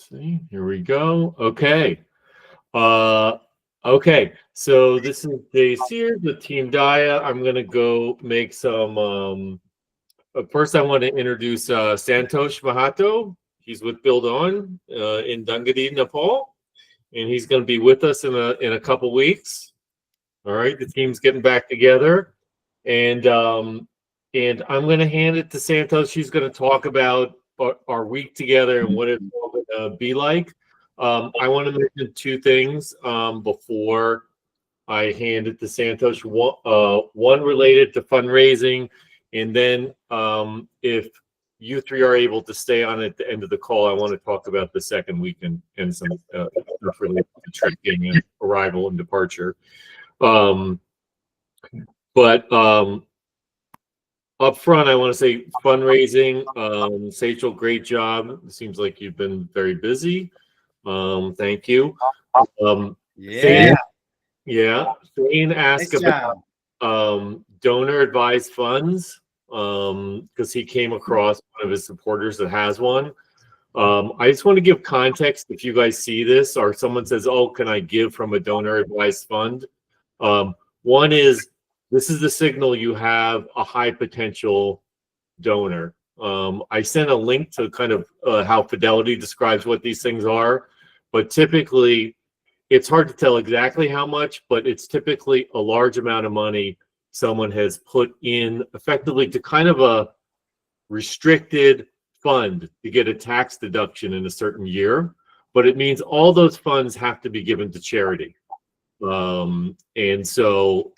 see, here we go. Okay. Okay. So this is Day Sears with Team Dayā. I'm gonna go make some. First, I want to introduce Santosh Mahato. He's with Build On in Dungadi, Nepal, and he's going to be with us in a couple weeks. All right, the team's getting back together, and I'm going to hand it to Santosh. He's going to talk about our week together and what it's going to be like. I want to mention two things before I hand it to Santosh. One related to fundraising, and then if you three are able to stay on at the end of the call, I want to talk about the second week and some stuff related to trekking and arrival and departure. But up front, I want to say fundraising. Sachel, great job. It seems like you've been very busy. Thank you. Thane asked about donor advised funds because he came across one of his supporters that has one. I just want to give context if you guys see this or someone says, oh, can I give from a donor advised fund? One is, this is the signal you have a high potential donor. I sent a link to kind of how Fidelity describes what these things are, but typically it's hard to tell exactly how much, but it's typically a large amount of money someone has put in effectively to kind of a restricted fund to get a tax deduction in a certain year, but it means all those funds have to be given to charity. And so,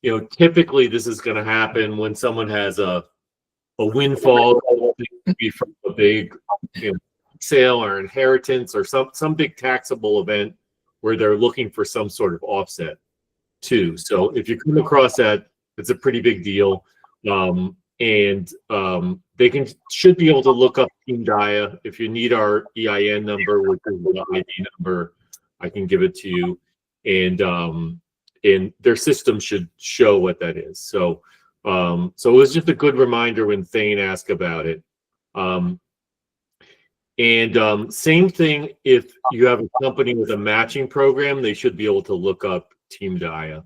you know, typically this is going to happen when someone has a windfall, maybe from a big sale or inheritance or some big taxable event where they're looking for some sort of offset too. So if you come across that, it's a pretty big deal. They should be able to look up Team Dayā. If you need our EIN number, which is the ID number, I can give it to you. And their system should show what that is. So it was just a good reminder when Thane asked about it. Same thing, if you have a company with a matching program, they should be able to look up Team Dayā.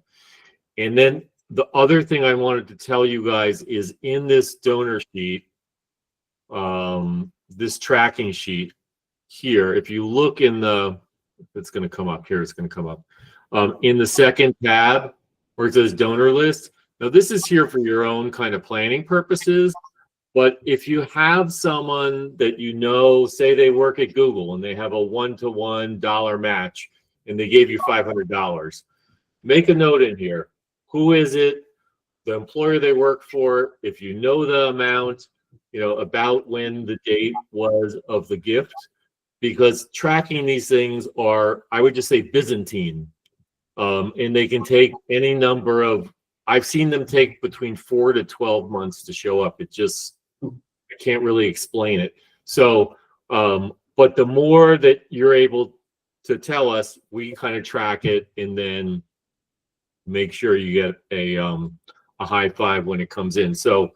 And then the other thing I wanted to tell you guys is in this donor sheet, this tracking sheet here, if you look in the, it's going to come up here, it's going to come up. In the second tab where it says donor list. Now this is here for your own kind of planning purposes, but if you have someone that you know, say they work at Google and they have a $1-to-1 dollar match and they gave you $500, make a note in here. Who is it? The employer they work for, if you know the amount, you know, about when the date was of the gift, because tracking these things are, I would just say, Byzantine. And they can take any number of, I've seen them take between 4 to 12 months to show up. It just, I can't really explain it. So, but the more that you're able to tell us, we kind of track it and then make sure you get a high five when it comes in. So,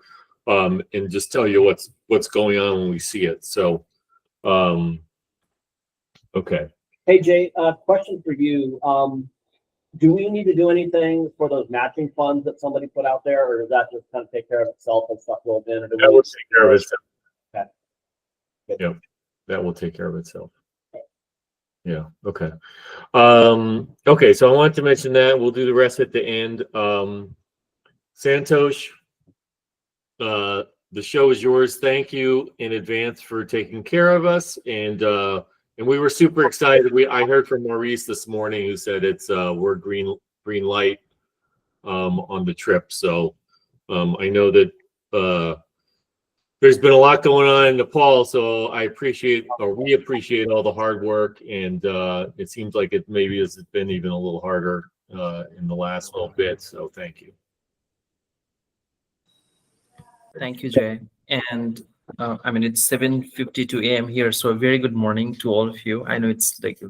and just tell you what's going on when we see it. So, okay. Hey Jay, question for you. Do we need to do anything for those matching funds that somebody put out there, or does that just kind of take care of itself and stuff rolls in? Or do that will take care of itself. Okay. Yeah, that will take care of itself. Yeah. Okay. Okay. So I wanted to mention that. We'll do the rest at the end. Santosh, the show is yours. Thank you in advance for taking care of us, and we were super excited. I heard from Maurice this morning who said it's we're green light on the trip. So I know that there's been a lot going on in Nepal. So we appreciate all the hard work, and it seems like it maybe has been even a little harder in the last little bit. So thank you. Thank you, Jay. And I mean, it's 7:52 a.m. here, so a very good morning to all of you. I know it's like a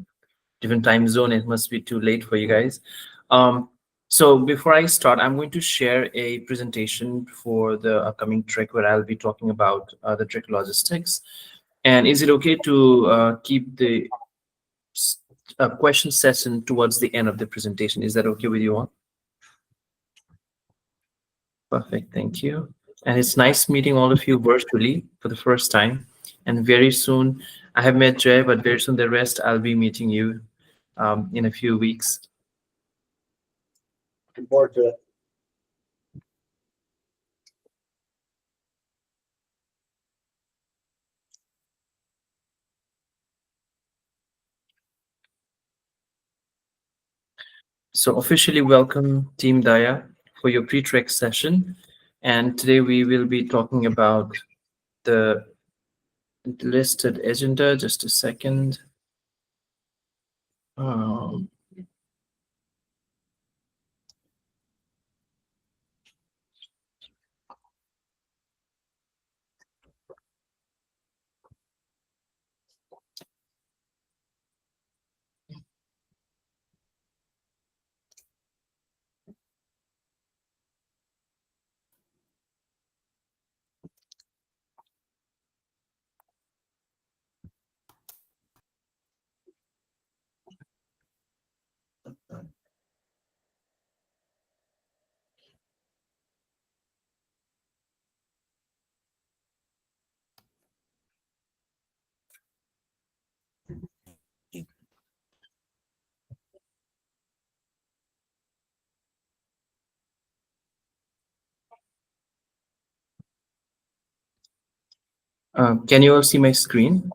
different time zone. It must be too late for you guys. So before I start, I'm going to share a presentation for the upcoming trek where I'll be talking about the trek logistics. And is it okay to keep the question session towards the end of the presentation? Is that okay with you all? Perfect, thank you. And it's nice meeting all of you virtually for the first time. And very soon, I have met Jay, but very soon the rest I'll be meeting you in a few weeks. Looking forward to it. So officially welcome Team Dayā for your pre-trek session. And today we will be talking about the listed agenda. Just a second. Can you all see my screen?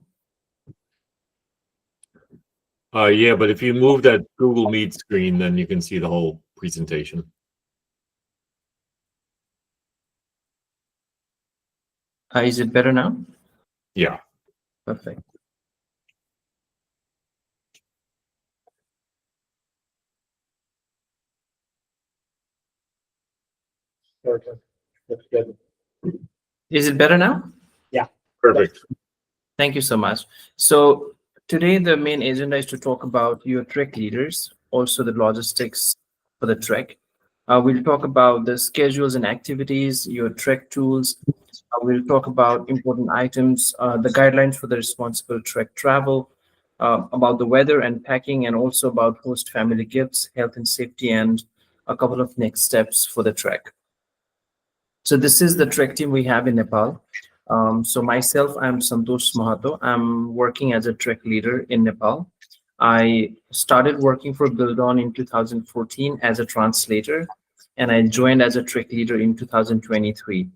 Yeah, but if you move that Google Meet screen, then you can see the whole presentation. Is it better now? Yeah. Perfect. Looks good. Is it better now? Yeah. Perfect. Thank you so much. So today the main agenda is to talk about your trek leaders, also the logistics for the trek. We'll talk about the schedules and activities, your trek tools. We'll talk about important items, the guidelines for the responsible trek travel, about the weather and packing, and also about host family gifts, health and safety, and a couple of next steps for the trek. So this is the trek team we have in Nepal. So myself, I'm Santosh Mahato. I'm working as a trek leader in Nepal. I started working for Buildon in 2014 as a translator, and I joined as a trek leader in 2023.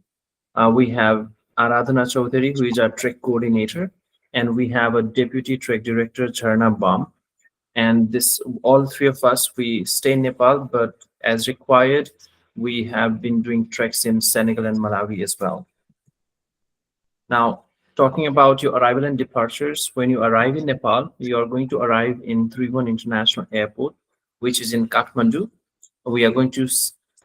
We have Aradhana Chaudhary, who is our trek coordinator, and we have a deputy trek director, Charna Bam. And this, all three of us, we stay in Nepal, but as required, we have been doing treks in Senegal and Malawi as well. Now, talking about your arrival and departures, when you arrive in Nepal, you are going to arrive in Tribhuvan International Airport, which is in Kathmandu. We are going to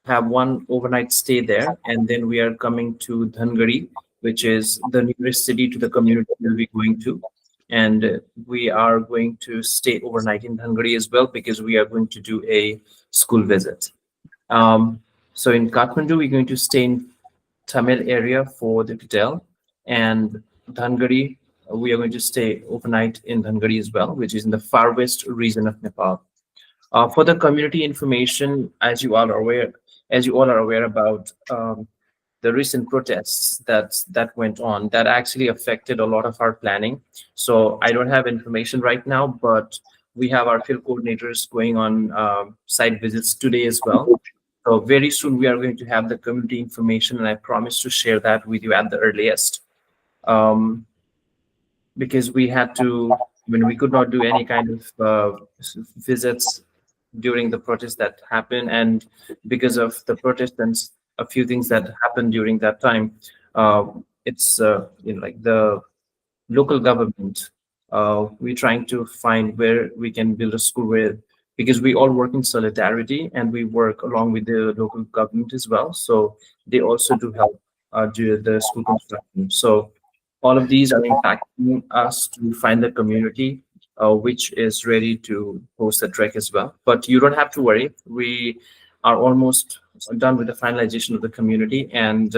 have one overnight stay there, and then we are coming to Dhangari, which is the nearest city to the community we'll be going to. And we are going to stay overnight in Dhangari as well, because we are going to do a school visit. So in Kathmandu, we're going to stay in Tamil area for the hotel, and Dhangari, we are going to stay overnight in Dhangari as well, which is in the far west region of Nepal. For the community information, as you all are aware about the recent protests that went on, that actually affected a lot of our planning. So I don't have information right now, but we have our field coordinators going on site visits today as well. So very soon we are going to have the community information, and I promise to share that with you at the earliest. Because we had to, we could not do any kind of visits during the protest that happened, and because of the protest and a few things that happened during that time, it's like the local government, we're trying to find where we can build a school where, because we all work in solidarity and we work along with the local government as well. So they also do help do the school construction. So all of these are impacting us to find the community which is ready to host the trek as well. But you don't have to worry. We are almost done with the finalization of the community, and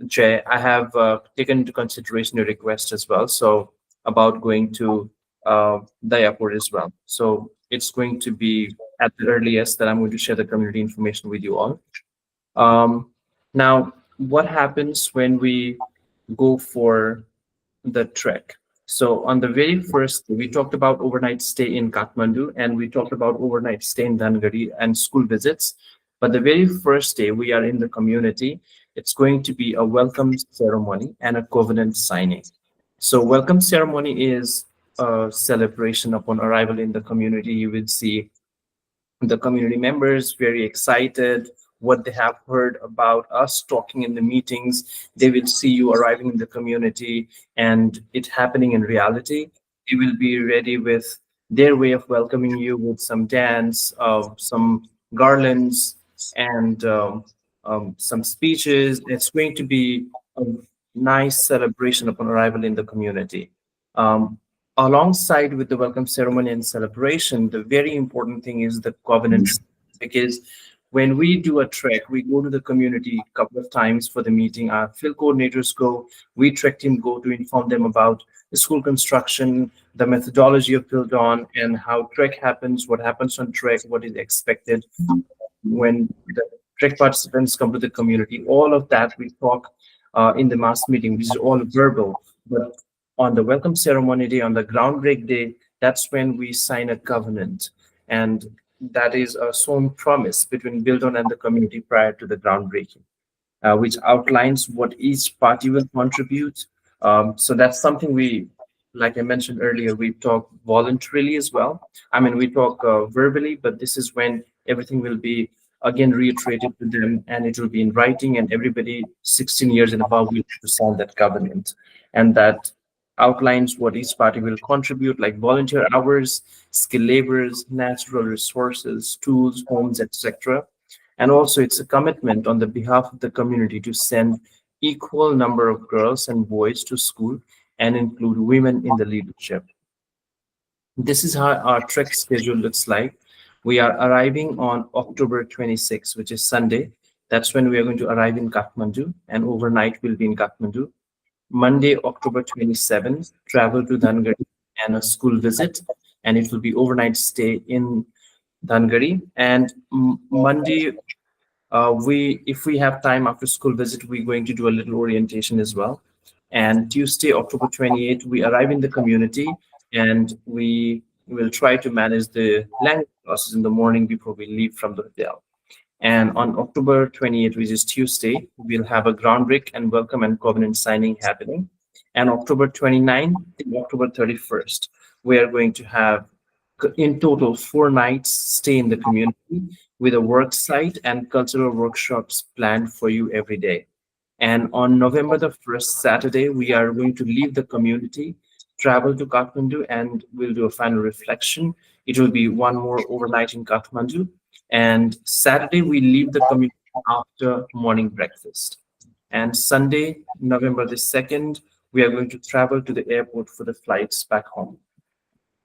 Jay, I have taken into consideration your request as well. So about going to Dayā as well. So it's going to be at the earliest that I'm going to share the community information with you all. Now, what happens when we go for the trek? So on the very first day, we talked about overnight stay in Kathmandu and we talked about overnight stay in Dhangari and school visits. But the very first day we are in the community, it's going to be a welcome ceremony and a covenant signing. So welcome ceremony is a celebration upon arrival in the community. You will see the community members very excited what they have heard about us talking in the meetings. They will see you arriving in the community and it happening in reality. They will be ready with their way of welcoming you with some dance, some garlands, and some speeches. It's going to be a nice celebration upon arrival in the community. Um, Alongside with the welcome ceremony and celebration, the very important thing is the covenants, because when we do a trek, we go to the community a couple of times for the meeting. Our field coordinators go, we trek team go to inform them about the school construction, the methodology of build on, and how trek happens, what happens on trek, what is expected when the trek participants come to the community. All of that we talk in the mass meeting, which is all verbal. But on the welcome ceremony day, on the groundbreak day, that's when we sign a covenant. And that is a sworn promise between Buildon and the community prior to the groundbreaking, which outlines what each party will contribute. So that's something we, like I mentioned earlier, we talk voluntarily as well. I mean, we talk verbally, but this is when everything will be again reiterated to them and it will be in writing and everybody 16 years and above will have to sign that covenant. And that outlines what each party will contribute, like volunteer hours, skill laborers, natural resources, tools, homes, etc. And also it's a commitment on the behalf of the community to send equal number of girls and boys to school and include women in the leadership. This is how our trek schedule looks like. We are arriving on October 26th, which is Sunday. That's when we are going to arrive in Kathmandu, and overnight we'll be in Kathmandu. Monday, October 27th, travel to Dhangari and a school visit, and it will be overnight stay in Dhangari. And Monday, if we have time after school visit, we're going to do a little orientation as well. And Tuesday, October 28th, we arrive in the community and we will try to manage the language classes in the morning before we leave from the hotel. And on October 28th, which is Tuesday, we'll have a groundbreak and welcome and covenant signing happening. And October 29th to October 31st, we are going to have in total 4 nights stay in the community with a work site and cultural workshops planned for you every day. And on November the 1st, Saturday, we are going to leave the community, travel to Kathmandu, and we'll do a final reflection. It will be one more overnight in Kathmandu. And Saturday, we leave the community after morning breakfast. And Sunday, November the 2nd, we are going to travel to the airport for the flights back home.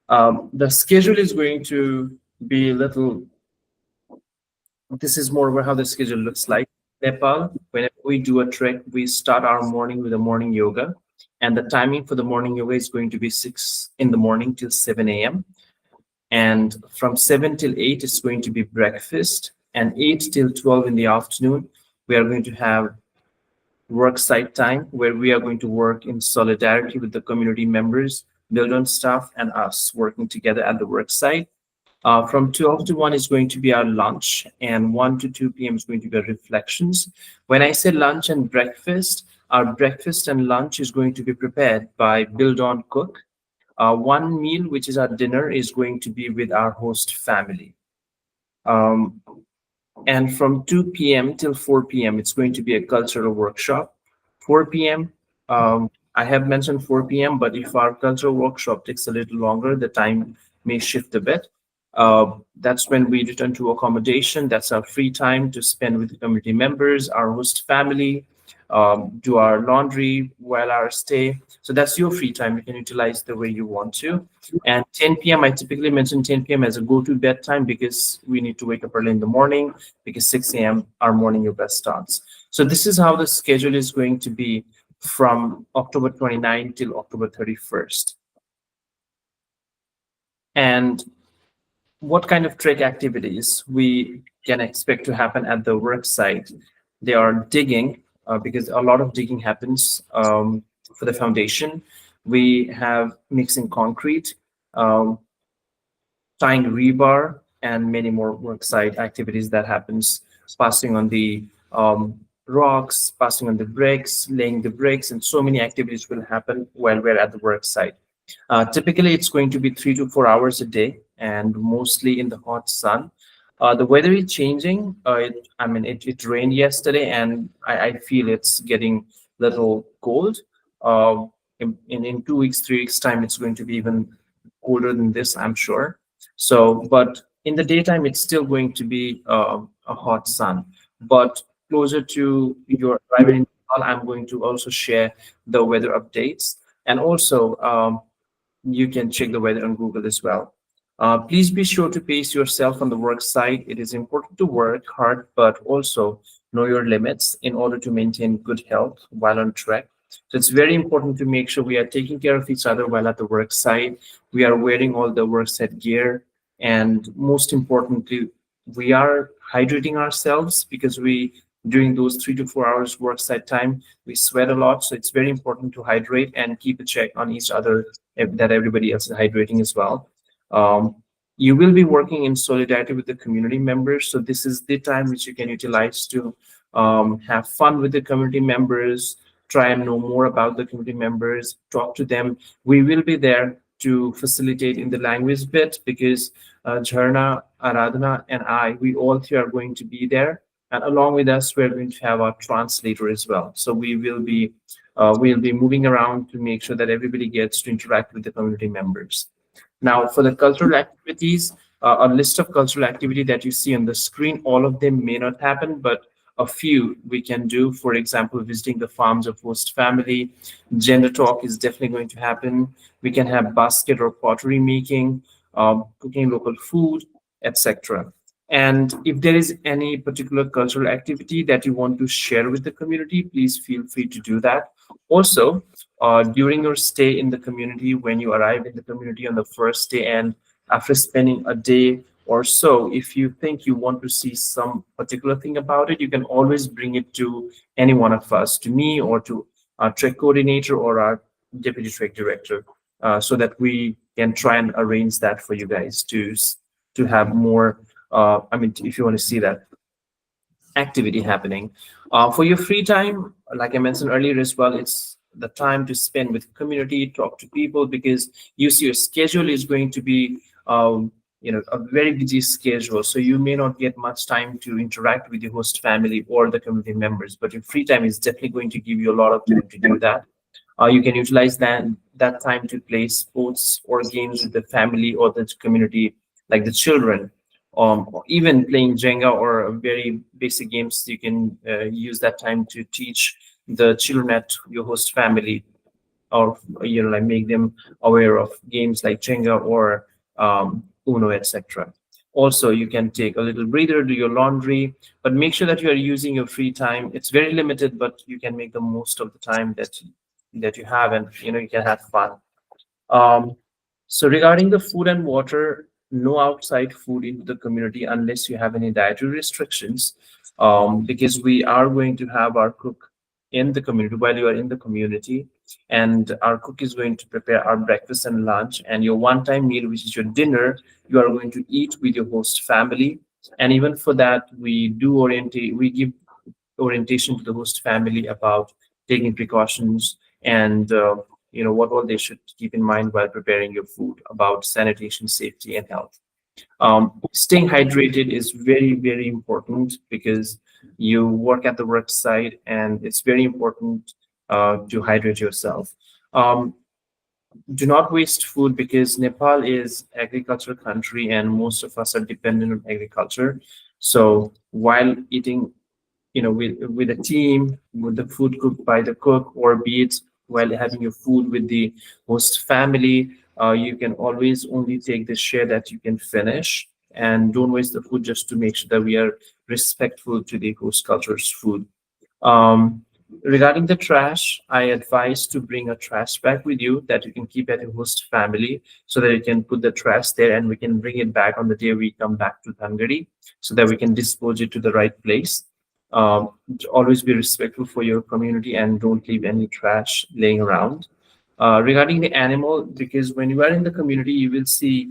The schedule is going to be a little, this is more about how the schedule looks like. Nepal, whenever we do a trek, we start our morning with a morning yoga. And the timing for the morning yoga is going to be 6 in the morning till 7 a.m. And from 7 till 8, it's going to be breakfast. And 8 till 12 in the afternoon, we are going to have work site time where we are going to work in solidarity with the community members, Buildon staff, and us working together at the work site. From 12 to 1 is going to be our lunch, and 1 to 2 p.m. is going to be our reflections. When I say lunch and breakfast, our breakfast and lunch is going to be prepared by Buildon cook. One meal, which is our dinner, is going to be with our host family. And from 2 p.m. till 4 p.m., it's going to be a cultural workshop. 4 p.m., I have mentioned 4 p.m., but if our cultural workshop takes a little longer, the time may shift a bit. That's when we return to accommodation. That's our free time to spend with the community members, our host family, do our laundry while our stay. So that's your free time. You can utilize the way you want to. And 10 p.m., I typically mention 10 p.m. as a go-to bedtime because we need to wake up early in the morning because 6 a.m. our morning yoga starts. So this is how the schedule is going to be from October 29 till October 31st. And what kind of trek activities we can expect to happen at the work site? They are digging, because a lot of digging happens for the foundation. We have mixing concrete, um, tying rebar, and many more worksite activities that happens, passing on the rocks, passing on the bricks, laying the bricks, and so many activities will happen while we're at the work site. Typically, it's going to be 3 to 4 hours a day, and mostly in the hot sun. The weather is changing. It rained yesterday, and I feel it's getting little cold. In 2 weeks, 3 weeks time, it's going to be even colder than this, I'm sure. So, but in the daytime, it's still going to be a hot sun. But closer to your arrival in Nepal, I'm going to also share the weather updates, and also you can check the weather on Google as well. Please be sure to pace yourself on the work site. It is important to work hard, but also know your limits in order to maintain good health while on trek. So it's very important to make sure we are taking care of each other while at the work site. We are wearing all the work site gear, and most importantly, we are hydrating ourselves, because we during those 3 to 4 hours work site time we sweat a lot. So it's very important to hydrate and keep a check on each other, that everybody else is hydrating as well. Um, you will be working in solidarity with the community members. So this is the time which you can utilize to have fun with the community members, try and know more about the community members, talk to them. We will be there to facilitate in the language bit, because Jharna, Aradhana, and we all three are going to be there. And along with us, we're going to have our translator as well. So we'll be moving around to make sure that everybody gets to interact with the community members. Now, for the cultural activities, a list of cultural activity that you see on the screen, all of them may not happen, but a few we can do. For example, visiting the farms of host family. Gender talk is definitely going to happen. We can have basket or pottery making, cooking local food, etc. And if there is any particular cultural activity that you want to share with the community, please feel free to do that. Also, during your stay in the community, when you arrive in the community on the first day, and after spending a day or so, if you think you want to see some particular thing about it, you can always bring it to any one of us, to me or to our trek coordinator or our deputy trek director, so that we can try and arrange that for you guys to have more. If you want to see that activity happening. For your free time, like I mentioned earlier as well, it's the time to spend with community, talk to people, because you see your schedule is going to be a very busy schedule. So you may not get much time to interact with your host family or the community members, but your free time is definitely going to give you a lot of time to do that. You can utilize that time to play sports or games with the family or the community, like the children. Or even playing Jenga or very basic games, you can use that time to teach the children at your host family, or like make them aware of games like Jenga or Uno, etc. Also, you can take a little breather, do your laundry, but make sure that you are using your free time. It's very limited, but you can make the most of the time that you have, and you can have fun. So regarding the food and water, no outside food into the community unless you have any dietary restrictions, because we are going to have our cook in the community while you are in the community, and our cook is going to prepare our breakfast and lunch, and your one-time meal, which is your dinner, you are going to eat with your host family. And even for that, we give orientation to the host family about taking precautions, and what all they should keep in mind while preparing your food, about sanitation, safety, and health. Staying hydrated is very, very important, because you work at the work site, and it's very important to hydrate yourself. Do not waste food, because Nepal is agricultural country and most of us are dependent on agriculture. So while eating, with a team, with the food cooked by the cook, or be it while having your food with the host family, you can always only take the share that you can finish, and don't waste the food, just to make sure that we are respectful to the host culture's food. Regarding the trash, I advise to bring a trash bag with you that you can keep at your host family so that you can put the trash there and we can bring it back on the day we come back to Hungary so that we can dispose it to the right place. Always be respectful for your community and don't leave any trash laying around. Regarding the animal, because when you are in the community, you will see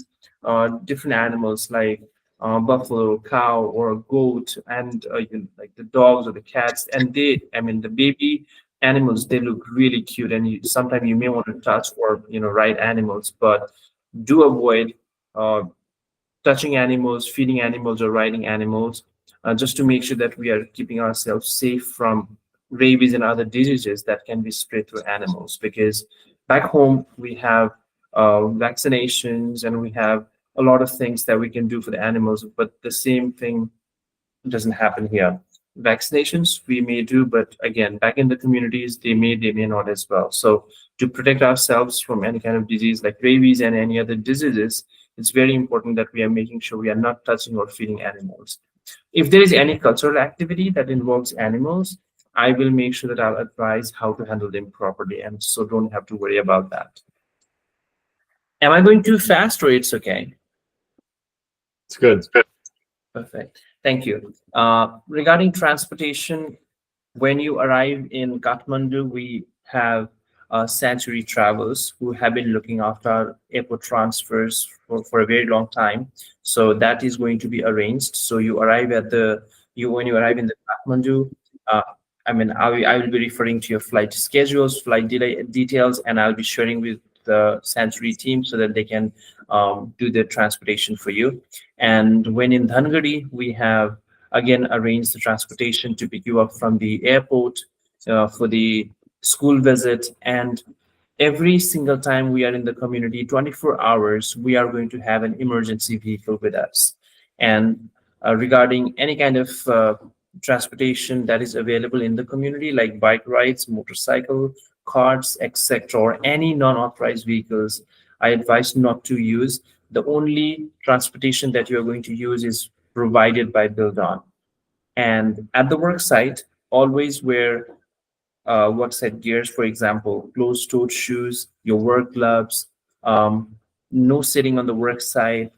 different animals like buffalo, cow, or goat, and like the dogs or the cats. And I mean, the baby animals, they look really cute, and sometimes you may want to touch or ride animals, but do avoid uh, touching animals, feeding animals, or riding animals, just to make sure that we are keeping ourselves safe from rabies and other diseases that can be spread through animals. Because back home, we have vaccinations and we have a lot of things that we can do for the animals, but the same thing doesn't happen here. Vaccinations we may do, but again, back in the communities, they may not as well. So to protect ourselves from any kind of disease like rabies and any other diseases, it's very important that we are making sure we are not touching or feeding animals. If there is any cultural activity that involves animals, I will make sure that I'll advise how to handle them properly, and so don't have to worry about that. Am I going too fast or it's okay? It's good. Perfect. Thank you. Regarding transportation, when you arrive in Kathmandu, we have Sanctuary Travels who have been looking after our airport transfers for a very long time. So that is going to be arranged. So you arrive at when you arrive in the Kathmandu, uh, I mean, I will be referring to your flight schedules, flight delay details, and I'll be sharing with the Sanctuary team so that they can do the transportation for you. And when in Dhanagari, we have again arrange the transportation to pick you up from the airport for the school visit. And every single time we are in the community 24 hours, we are going to have an emergency vehicle with us. And regarding any kind of transportation that is available in the community, like bike rides, motorcycle, carts, etc., or any non-authorized vehicles, I advise not to use. The only transportation that you're going to use is provided by Build On. And at the work site, always wear work site gears, for example, closed-toed shoes, your work gloves, no sitting on the work site.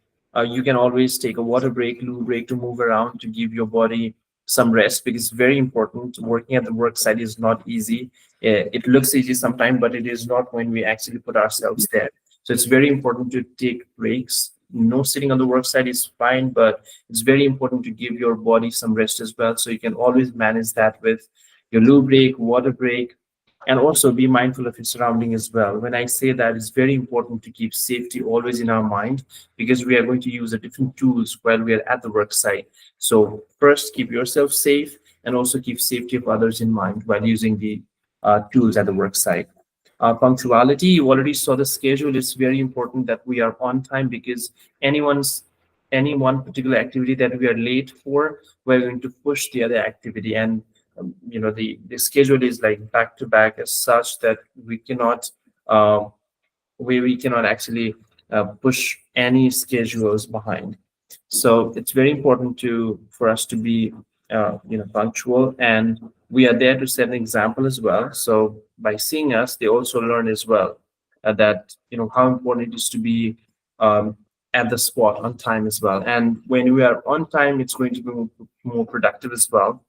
You can always take a water break, loo break to move around to give your body some rest because it's very important. Working at the work site is not easy. It looks easy sometimes, but it is not when we actually put ourselves there. So it's very important to take breaks. No sitting on the work site is fine, but it's very important to give your body some rest as well. So you can always manage that with your loo break, water break, and also be mindful of your surrounding as well. When I say that, it's very important to keep safety always in our mind because we are going to use the different tools while we are at the work site. So first, keep yourself safe and also keep safety of others in mind while using the tools at the work site. Punctuality, you already saw the schedule. It's very important that we are on time because any one particular activity that we are late for, we're going to push the other activity. And the schedule is like back to back as such that we cannot we cannot actually push any schedules behind. So it's very important for us to be punctual, and we are there to set an example as well. So by seeing us, they also learn as well that how important it is to be at the spot on time as well. And when we are on time, it's going to be more productive as well.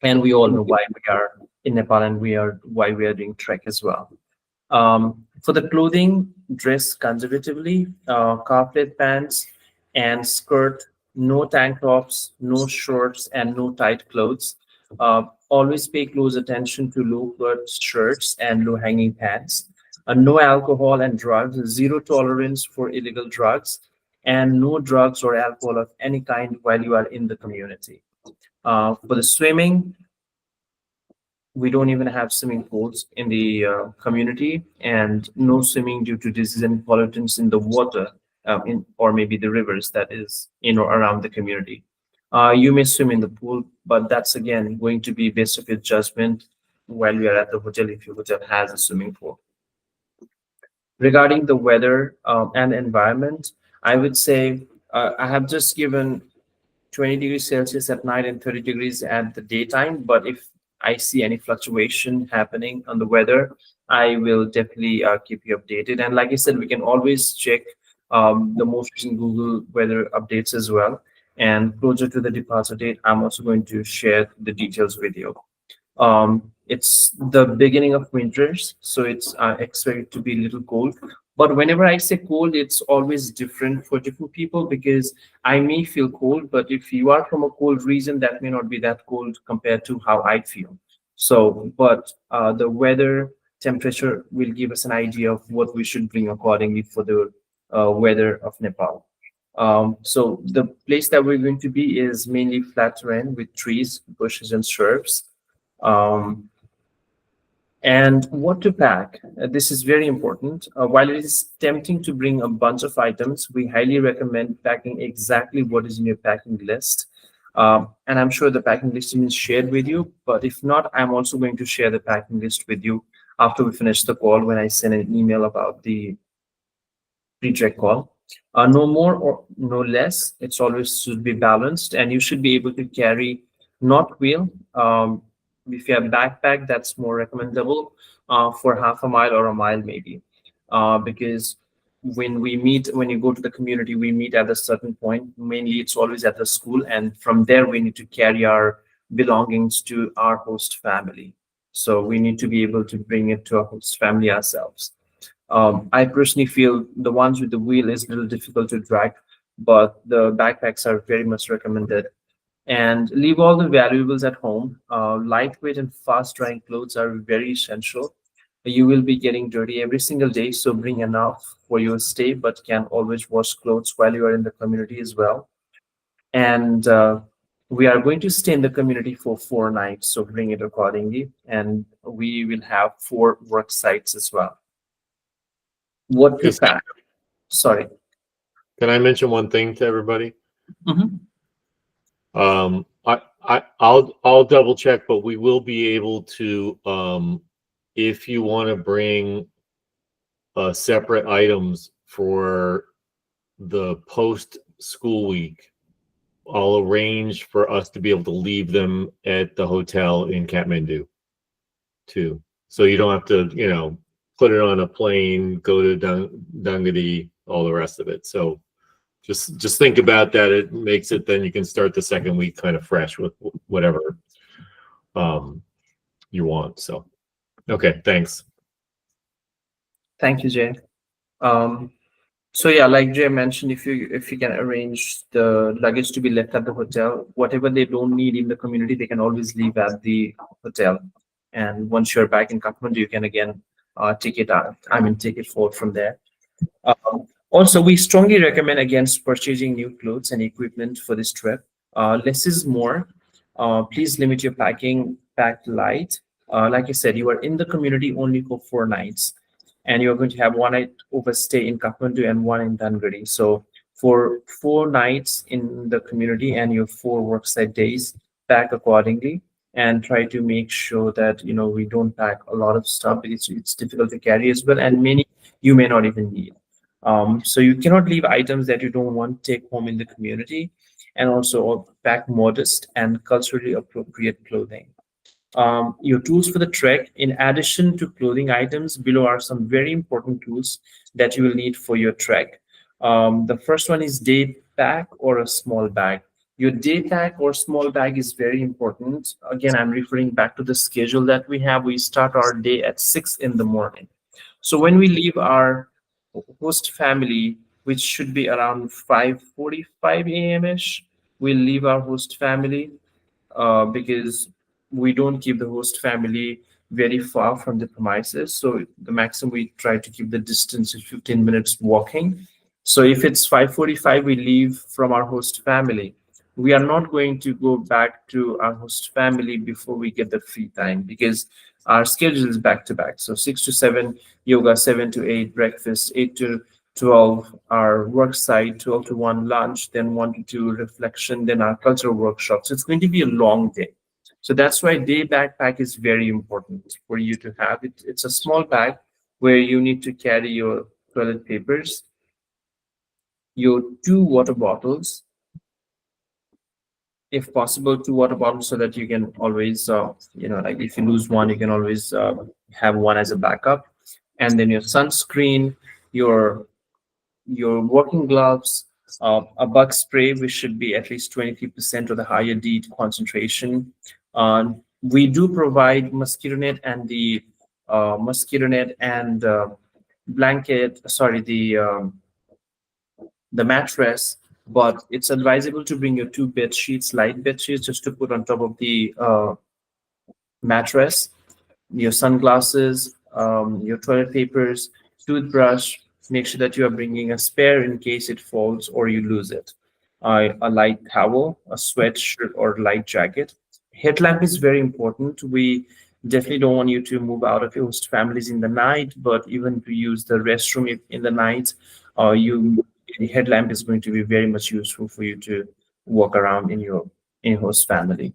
And we all know why we are in Nepal and why we are doing trek as well. For the clothing, dress conservatively, calflet pants and skirt, no tank tops, no shorts, and no tight clothes. Always pay close attention to low-cut shirts and low-hanging pants. No alcohol and drugs, zero tolerance for illegal drugs, and no drugs or alcohol of any kind while you are in the community. For the swimming, we don't even have swimming pools in the community, and no swimming due to disease and pollutants in the water, or maybe the rivers that is in or around the community. You may swim in the pool, but that's again going to be based on your judgment while you are at the hotel if your hotel has a swimming pool. Regarding the weather and environment, I would say I have just given 20 degrees Celsius at night and 30 degrees at the daytime. But if I see any fluctuation happening on the weather, I will definitely keep you updated. And like I said, we can always check the most recent Google weather updates as well. And closer to the departure date, I'm also going to share the details with you. It's the beginning of winters, so it's expected to be a little cold. But whenever I say cold, it's always different for different people, because I may feel cold, but if you are from a cold region, that may not be that cold compared to how I feel. So, but the weather temperature will give us an idea of what we should bring accordingly for the weather of Nepal. So the place that we're going to be is mainly flat terrain with trees, bushes, and shrubs. Um, and what to pack. This is very important. While it is tempting to bring a bunch of items, we highly recommend packing exactly what is in your packing list. And I'm sure the packing list is shared with you, but if not, I'm also going to share the packing list with you after we finish the call, when I send an email about the pre-check call. No more or no less. It's always should be balanced, and you should be able to carry not wheel. If you have backpack, that's more recommendable for half a mile or a mile maybe, because when you go to the community, we meet at a certain point. Mainly, it's always at the school, and from there we need to carry our belongings to our host family. So we need to be able to bring it to our host family ourselves. I personally feel the ones with the wheel is a little difficult to drag, but the backpacks are very much recommended. And leave all the valuables at home. Lightweight and fast drying clothes are very essential. You will be getting dirty every single day, so bring enough for your stay, but can always wash clothes while you are in the community as well. And we are going to stay in the community for 4 nights, so bring it accordingly. And we will have 4 work sites as well. What to Yes. pack? Sorry. Can I mention one thing to everybody? Mhm. I'll double check, but we will be able to, if you want to bring separate items for the post school week, I'll arrange for us to be able to leave them at the hotel in Kathmandu too. So you don't have to, put it on a plane, go to Dungadi, all the rest of it. So just think about that. It makes it, then you can start the second week kind of fresh with whatever you want. So, okay, thanks. Thank you, Jay. So yeah, like Jay mentioned, if you can arrange the luggage to be left at the hotel, whatever they don't need in the community, they can always leave at the hotel. And once you're back in Kathmandu, you can again take it out. Take it forward from there. Also, we strongly recommend against purchasing new clothes and equipment for this trip. Less is more. Please limit your packing, pack light. Like I said, you are in the community only for 4 nights, and you're going to have 1 night overstay in Kathmandu and one in Dangari. So for 4 nights in the community and your 4 worksite days, pack accordingly, and try to make sure that we don't pack a lot of stuff, because it's difficult to carry as well, and many you may not even need. So you cannot leave items that you don't want to take home in the community, and also pack modest and culturally appropriate clothing. Your tools for the trek, in addition to clothing items, below are some very important tools that you will need for your trek. The first one is day pack or a small bag. Your day pack or small bag is very important. Again, I'm referring back to the schedule that we have. We start our day at 6 in the morning. So when we leave our host family, which should be around 5:45 a.m. ish, we'll leave our host family, because we don't keep the host family very far from the premises. So the maximum we try to keep the distance is 15 minutes walking. So if it's 5:45, we leave from our host family. We are not going to go back to our host family before we get the free time, because our schedule is back to back. So 6 to 7 yoga, 7 to 8 breakfast, 8 to 12 our work site, 12 to 1 lunch, then 1 to 2 reflection, then our cultural workshop. So it's going to be a long day. So that's why day backpack is very important for you to have. It's a small bag where you need to carry your toilet papers, your 2 water bottles, if possible, 2 water bottles so that you can always, like if you lose one, you can always have one as a backup. And then your sunscreen, your working gloves, a bug spray, which should be at least 23% of the higher D concentration. We do provide mosquito net and blanket, sorry, the mattress, but it's advisable to bring your two bed sheets, light bed sheets, just to put on top of the mattress, your sunglasses, your toilet papers, toothbrush. Make sure that you are bringing a spare in case it falls or you lose it. A light towel, a sweatshirt, or light jacket. Headlamp is very important. We definitely don't want you to move out of your host families in the night, but even to use the restroom in the night, you the headlamp is going to be very much useful for you to walk around in your host family.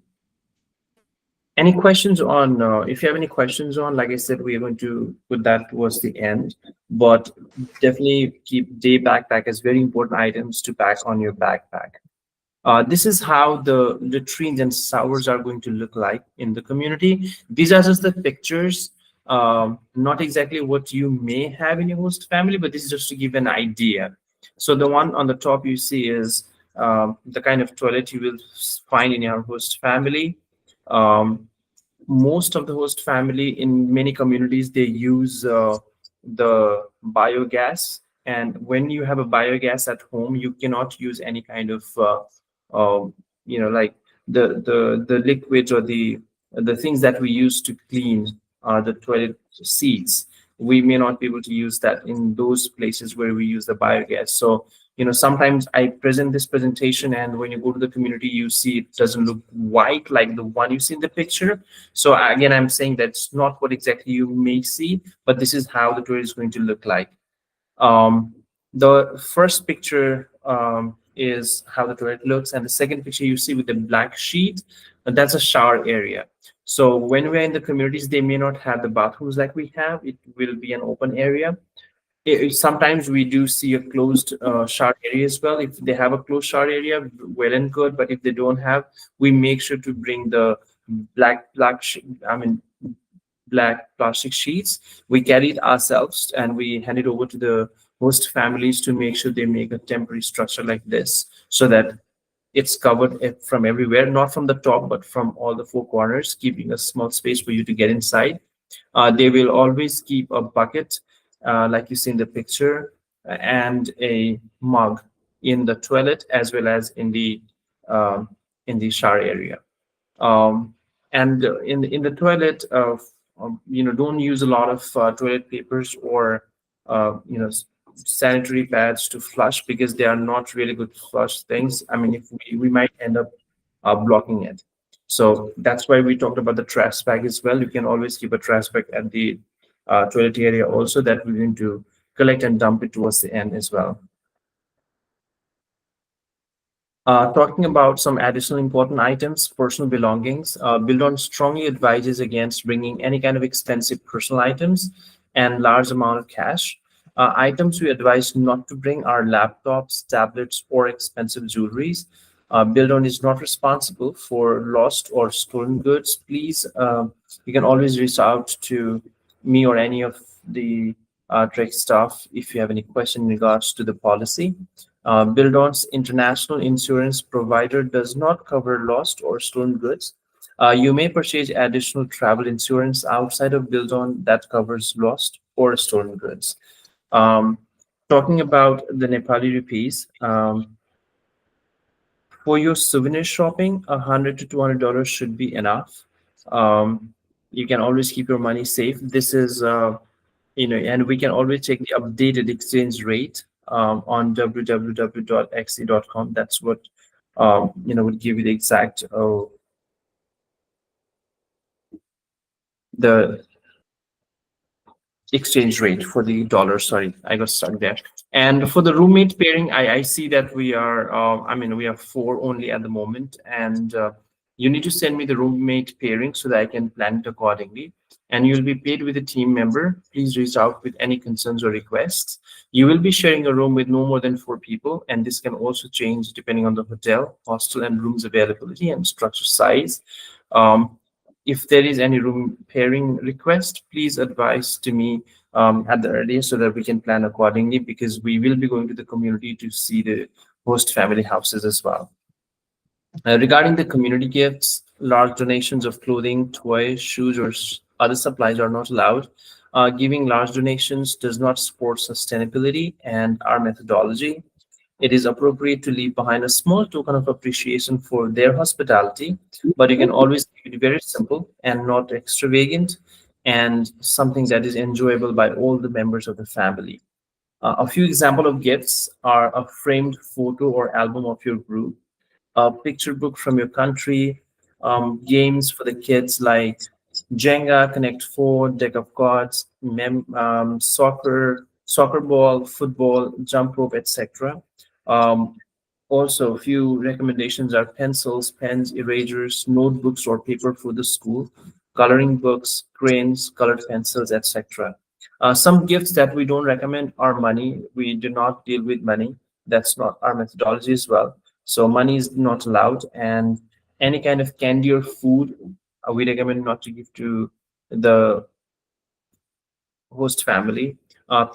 Any questions on, if you have any questions on, like I said, we are going to put that towards the end, but definitely keep day backpack as very important items to pack on your backpack. This is how the latrines and showers are going to look like in the community. These are just the pictures, not exactly what you may have in your host family, but this is just to give an idea. So the one on the top you see is the kind of toilet you will find in your host family. Most of the host family in many communities, they use the biogas, and when you have a biogas at home, you cannot use any kind of like the liquids or the things that we use to clean the toilet seats. We may not be able to use that in those places where we use the biogas. So sometimes I present this presentation, and when you go to the community, you see it doesn't look white like the one you see in the picture. So again, I'm saying that's not what exactly you may see, but this is how the toilet is going to look like. The first picture is how the toilet looks, and the second picture you see with the black sheet, that's a shower area. So when we're in the communities, they may not have the bathrooms like we have. It will be an open area. Sometimes we do see a closed shower area as well. If they have a closed shower area, well and good. But if they don't have, we make sure to bring the black plastic sheets. We carry it ourselves and we hand it over to the host families to make sure they make a temporary structure like this, so that it's covered from everywhere, not from the top, but from all the four corners, keeping a small space for you to get inside. They will always keep a bucket, like you see in the picture, and a mug in the toilet as well as in the shower area. And in the toilet, don't use a lot of toilet papers or sanitary pads to flush, because they are not really good flush things. I mean, if we might end up blocking it. So that's why we talked about the trash bag as well. You can always keep a trash bag at the toilet area also, that we're going to collect and dump it towards the end as well. Talking about some additional important items, personal belongings. Buildon strongly advises against bringing any kind of expensive personal items and large amount of cash. Items we advise not to bring are laptops, tablets, or expensive jewelries. Buildon is not responsible for lost or stolen goods. Please, you can always reach out to me or any of the Trek staff if you have any question in regards to the policy. Buildon's international insurance provider does not cover lost or stolen goods. You may purchase additional travel insurance outside of Buildon that covers lost or stolen goods. Talking about the Nepali rupees, for your souvenir shopping, $100 to $200 should be enough. You can always keep your money safe. This is, and we can always check the updated exchange rate on www.xe.com. That's what would give you the exact the exchange rate for the dollar. Sorry, I got stuck there. And for the roommate pairing, I see that we are we are 4 only at the moment, and you need to send me the roommate pairing so that I can plan it accordingly. and you'll be paid with a team member. Please reach out with any concerns or requests. You will be sharing a room with no more than 4 people, and this can also change depending on the hotel, hostel, and rooms availability and structure size. Um, if there is any room pairing request, please advise to me at the earliest so that we can plan accordingly, because we will be going to the community to see the host family houses as well. Regarding the community gifts, large donations of clothing, toys, shoes, or other supplies are not allowed. Giving large donations does not support sustainability and our methodology. It is appropriate to leave behind a small token of appreciation for their hospitality, but you can always keep it very simple and not extravagant, and something that is enjoyable by all the members of the family. A few examples of gifts are a framed photo or album of your group, a picture book from your country, games for the kids like Jenga, Connect Four, Deck of Cards, soccer ball, football, jump rope, etc. Um, Also, a few recommendations are pencils, pens, erasers, notebooks, or paper for the school, coloring books, crayons, colored pencils, etc. Some gifts that we don't recommend are money. We do not deal with money. That's not our methodology as well. So money is not allowed, and any kind of candy or food, we recommend not to give to the host family.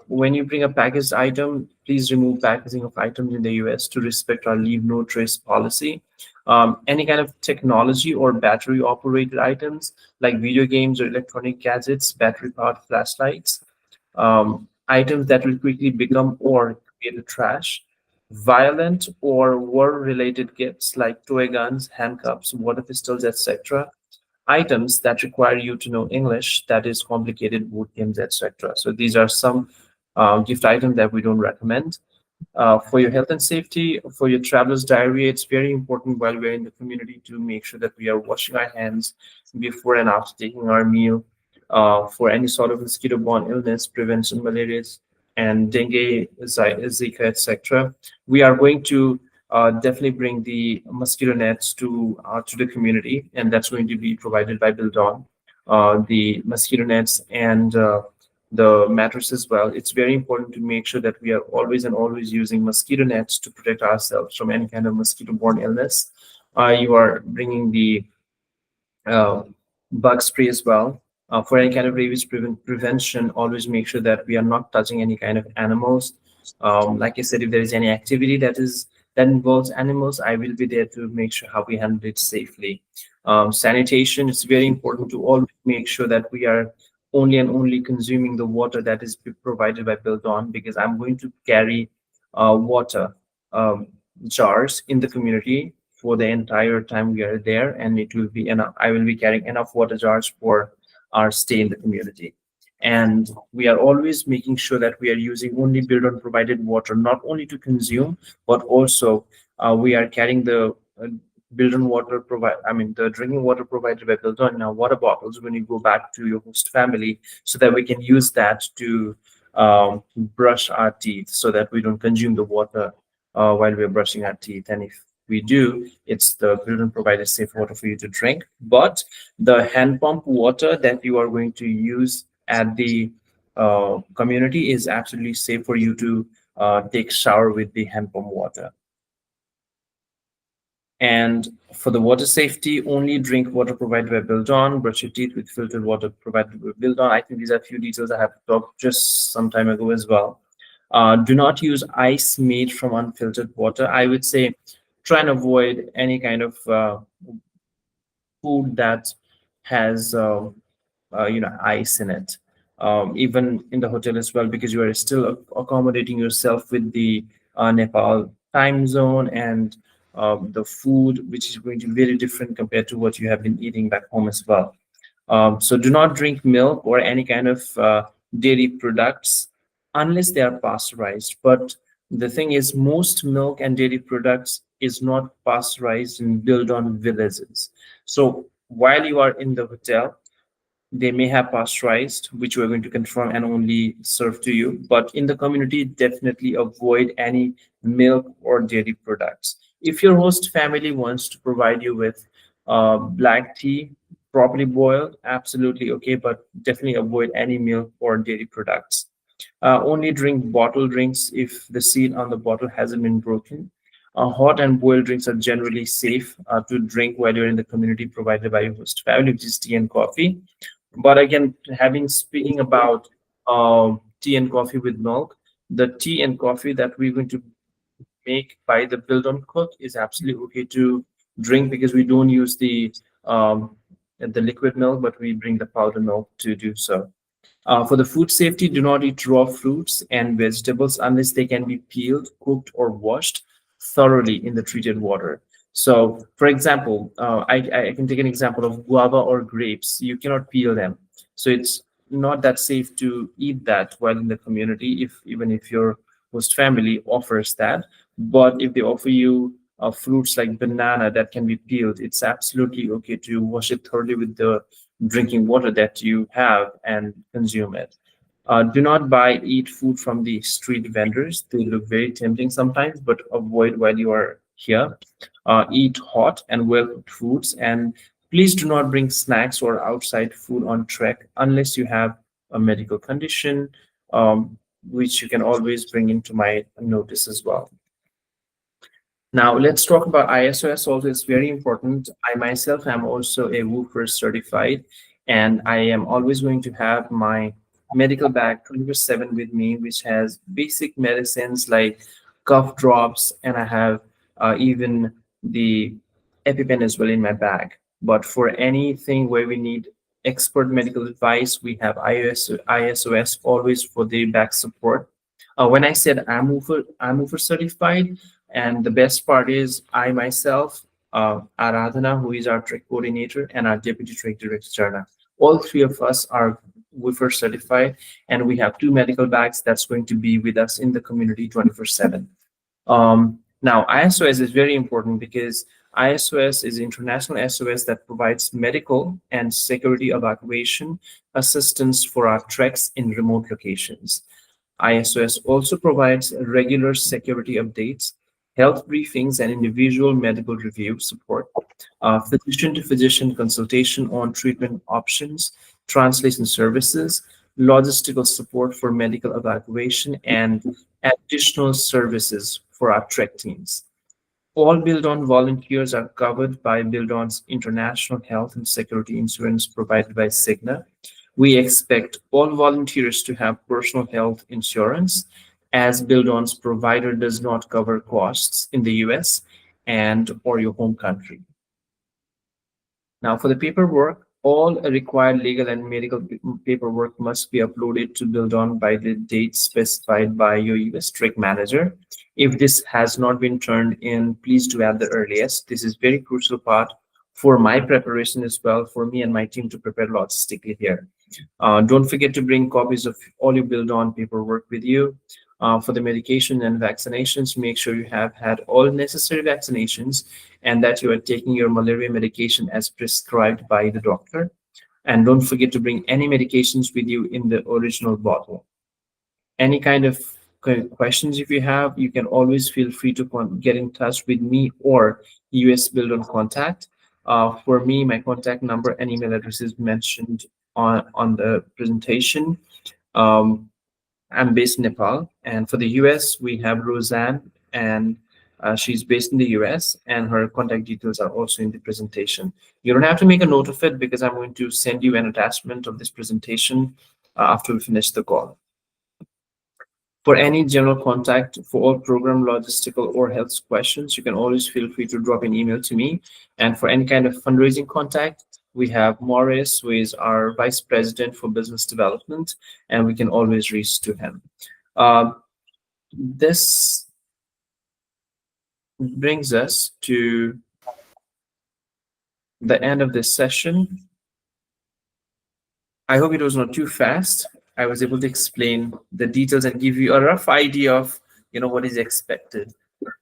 When you bring a packaged item, please remove packaging of items in the US to respect our leave no trace policy. Any kind of technology or battery operated items like video games or electronic gadgets, battery powered flashlights, items that will quickly become or create a trash, violent or war related gifts like toy guns, handcuffs, water pistols, etc., items that require you to know English, that is complicated board games, etc. So these are some gift items that we don't recommend. For your health and safety, for your traveler's diarrhea, it's very important while we're in the community to make sure that we are washing our hands before and after taking our meal. For any sort of mosquito-borne illness, prevention, malaria, and dengue, Zika, etc. We are going to definitely bring the mosquito nets to the community, and that's going to be provided by Build On. The mosquito nets and the mattress as well. It's very important to make sure that we are always and always using mosquito nets to protect ourselves from any kind of mosquito-borne illness. You are bringing the uh, bug spray as well. For any kind of rabies prevention, always make sure that we are not touching any kind of animals. Like I said, if there is any activity that involves animals, I will be there to make sure how we handle it safely. Sanitation is very important to always make sure that we are only and only consuming the water that is provided by Built On, because I'm going to carry water jars in the community for the entire time we are there, and it will be enough. I will be carrying enough water jars for our stay in the community. And we are always making sure that we are using only Build On provided water, not only to consume, but also we are carrying the Build On water the drinking water provided by Build On in our water bottles when you go back to your host family, so that we can use that to brush our teeth, so that we don't consume the water while we're brushing our teeth. And if we do, it's the Build On provided safe water for you to drink. But the hand pump water that you are going to use at the community is absolutely safe for you to take shower with the hand pump water. And for the water safety, only drink water provided by Build On. Brush your teeth with filtered water provided by Build On. I think these are a few details I have talked just some time ago as well. Do not use ice made from unfiltered water. I would say try and avoid any kind of food that has ice in it, even in the hotel as well, because you are still accommodating yourself with the Nepal time zone, and the food which is going to be very different compared to what you have been eating back home as well. So do not drink milk or any kind of dairy products unless they are pasteurized. But the thing is, most milk and dairy products is not pasteurized in Build On villages. So while you are in the hotel, they may have pasteurized, which we're going to confirm and only serve to you. But in the community, definitely avoid any milk or dairy products. If your host family wants to provide you with black tea, properly boiled, absolutely okay, but definitely avoid any milk or dairy products. Only drink bottled drinks if the seal on the bottle hasn't been broken. Hot and boiled drinks are generally safe to drink while you're in the community provided by your host family, which is tea and coffee. But again, having speaking about tea and coffee with milk, the tea and coffee that we're going to make by the build on cook is absolutely okay to drink because we don't use the liquid milk, but we bring the powder milk to do so. For the food safety, do not eat raw fruits and vegetables unless they can be peeled, cooked, or washed thoroughly in the treated water. So, for example, I can take an example of guava or grapes. You cannot peel them, so it's not that safe to eat that while in the community. If even if your host family offers that, but if they offer you fruits like banana that can be peeled, it's absolutely okay to wash it thoroughly with the drinking water that you have and consume it. Do not buy eat food from the street vendors. They look very tempting sometimes, but avoid while you are here. Eat hot and well cooked foods, and please do not bring snacks or outside food on trek unless you have a medical condition, which you can always bring into my notice as well. Now let's talk about ISOS. Also, it's very important. I myself am also a woofer certified, and I am always going to have my medical bag 24/7 with me, which has basic medicines like cough drops, and I have even the EpiPen as well in my bag. But for anything where we need expert medical advice, we have ISOS always for the back support. When I said I'm woofer certified, and the best part is I myself, Aradhana, who is our trek coordinator, and our deputy trek director, Charna. All three of us are WIFR certified, and we have two medical bags that's going to be with us in the community 24/7. Now, ISOS is very important because ISOS is international SOS that provides medical and security evacuation assistance for our treks in remote locations. ISOS also provides regular security updates, health briefings, and individual medical review support, physician to physician consultation on treatment options, translation services, logistical support for medical evacuation, and additional services for our trek teams. All Build On volunteers are covered by Build On's international health and security insurance provided by Cigna. We expect all volunteers to have personal health insurance, as Build On's provider does not cover costs in the US and or your home country. Now, for the paperwork, all required legal and medical paperwork must be uploaded to Build On by the date specified by your US trek manager. If this has not been turned in, please do at the earliest. This is very crucial part for my preparation as well, for me and my team to prepare logistically here. Don't forget to bring copies of all your Build On paperwork with you. For the medication and vaccinations, make sure you have had all necessary vaccinations and that you are taking your malaria medication as prescribed by the doctor. And don't forget to bring any medications with you in the original bottle. Any kind of questions if you have, you can always feel free to get in touch with me or US Build On contact. For me, my contact number and email address is mentioned on the presentation. I'm based in Nepal, and for the US, we have Roseanne, and she's based in the US, and her contact details are also in the presentation. You don't have to make a note of it because I'm going to send you an attachment of this presentation after we finish the call. For any general contact for all program, logistical, or health questions, you can always feel free to drop an email to me. And for any kind of fundraising contact, we have Morris, who is our Vice President for Business Development, and we can always reach to him. This brings us to the end of this session. I hope it was not too fast. I was able to explain the details and give you a rough idea of what is expected.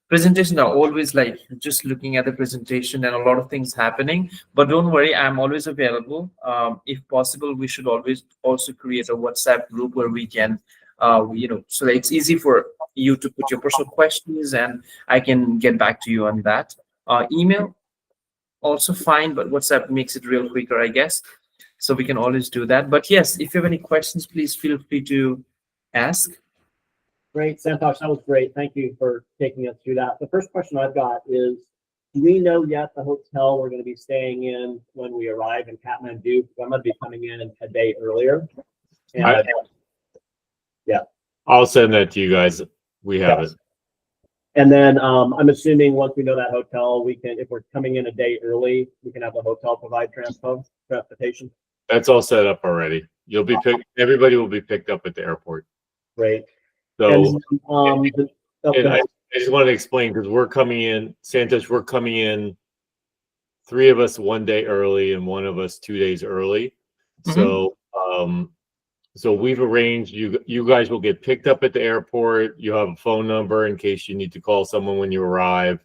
Presentations are always like just looking at the presentation and a lot of things happening, but don't worry, I'm always available. If possible, we should always also create a WhatsApp group where we can, so that it's easy for you to put your personal questions and I can get back to you on that. Email also fine, but WhatsApp makes it real quicker, I guess. So we can always do that. But yes, if you have any questions, please feel free to ask. Great, Santosh, that was great. Thank you for taking us through that. The first question I've got is, do we know yet the hotel we're going to be staying in when we arrive in Kathmandu? Because I'm going to be coming in a day earlier. And I'll send that to you guys. We have it. And then I'm assuming once we know that hotel, we can, if we're coming in a day early, we can have the hotel provide transportation. That's all set up already. You'll be picked. Everybody will be picked up at the airport. Great. So, And, I just want to explain because we're coming in, Santosh, we're coming in 3 of us 1 day early and 1 of us 2 days early. So, so we've arranged you guys will get picked up at the airport. You have a phone number in case you need to call someone when you arrive,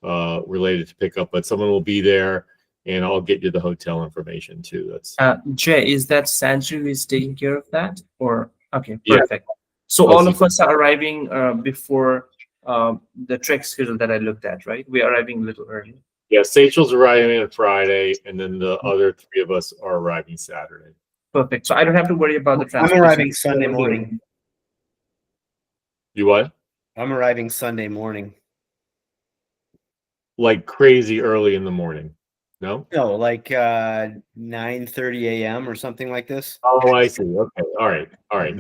related to pickup, but someone will be there and I'll get you the hotel information too. That's Jay, is that Sanju who is taking care of that? Or okay, perfect. Yeah. So all of us are arriving before the trek schedule that I looked at, right? We are arriving a little early. Yeah, Seychel's arriving on Friday, and then the other 3 of us are arriving Saturday. Perfect. So I don't have to worry about the transport. I'm arriving Sunday morning. You what? I'm arriving Sunday morning. Like crazy early in the morning. No? No, like 9:30 a.m. or something like this. Oh, I see. Okay. All right. All right.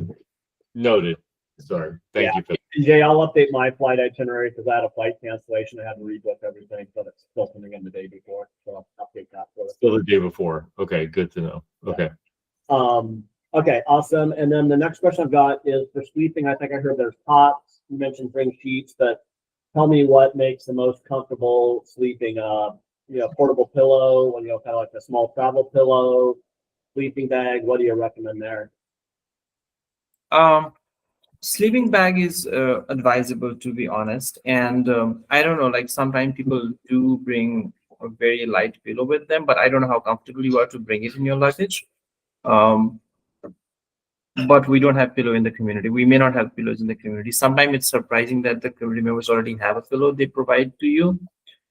Noted. Sorry. Thank you. For Jay, I'll update my flight itinerary because I had a flight cancellation. I had to rebook everything, so it's still coming in the day before. So I'll update that for us. Still the day before. Okay, good to know. Okay. Okay, awesome. And then the next question I've got is for sleeping. I think I heard there's cots. You mentioned bring sheets, but tell me what makes the most comfortable sleeping. Portable pillow, kind of like a small travel pillow, sleeping bag. What do you recommend there? Sleeping bag is advisable, to be honest. And I don't know, like sometimes people do bring a very light pillow with them, but I don't know how comfortable you are to bring it in your luggage. But we don't have pillow in the community. We may not have pillows in the community. Sometimes it's surprising that the community members already have a pillow they provide to you.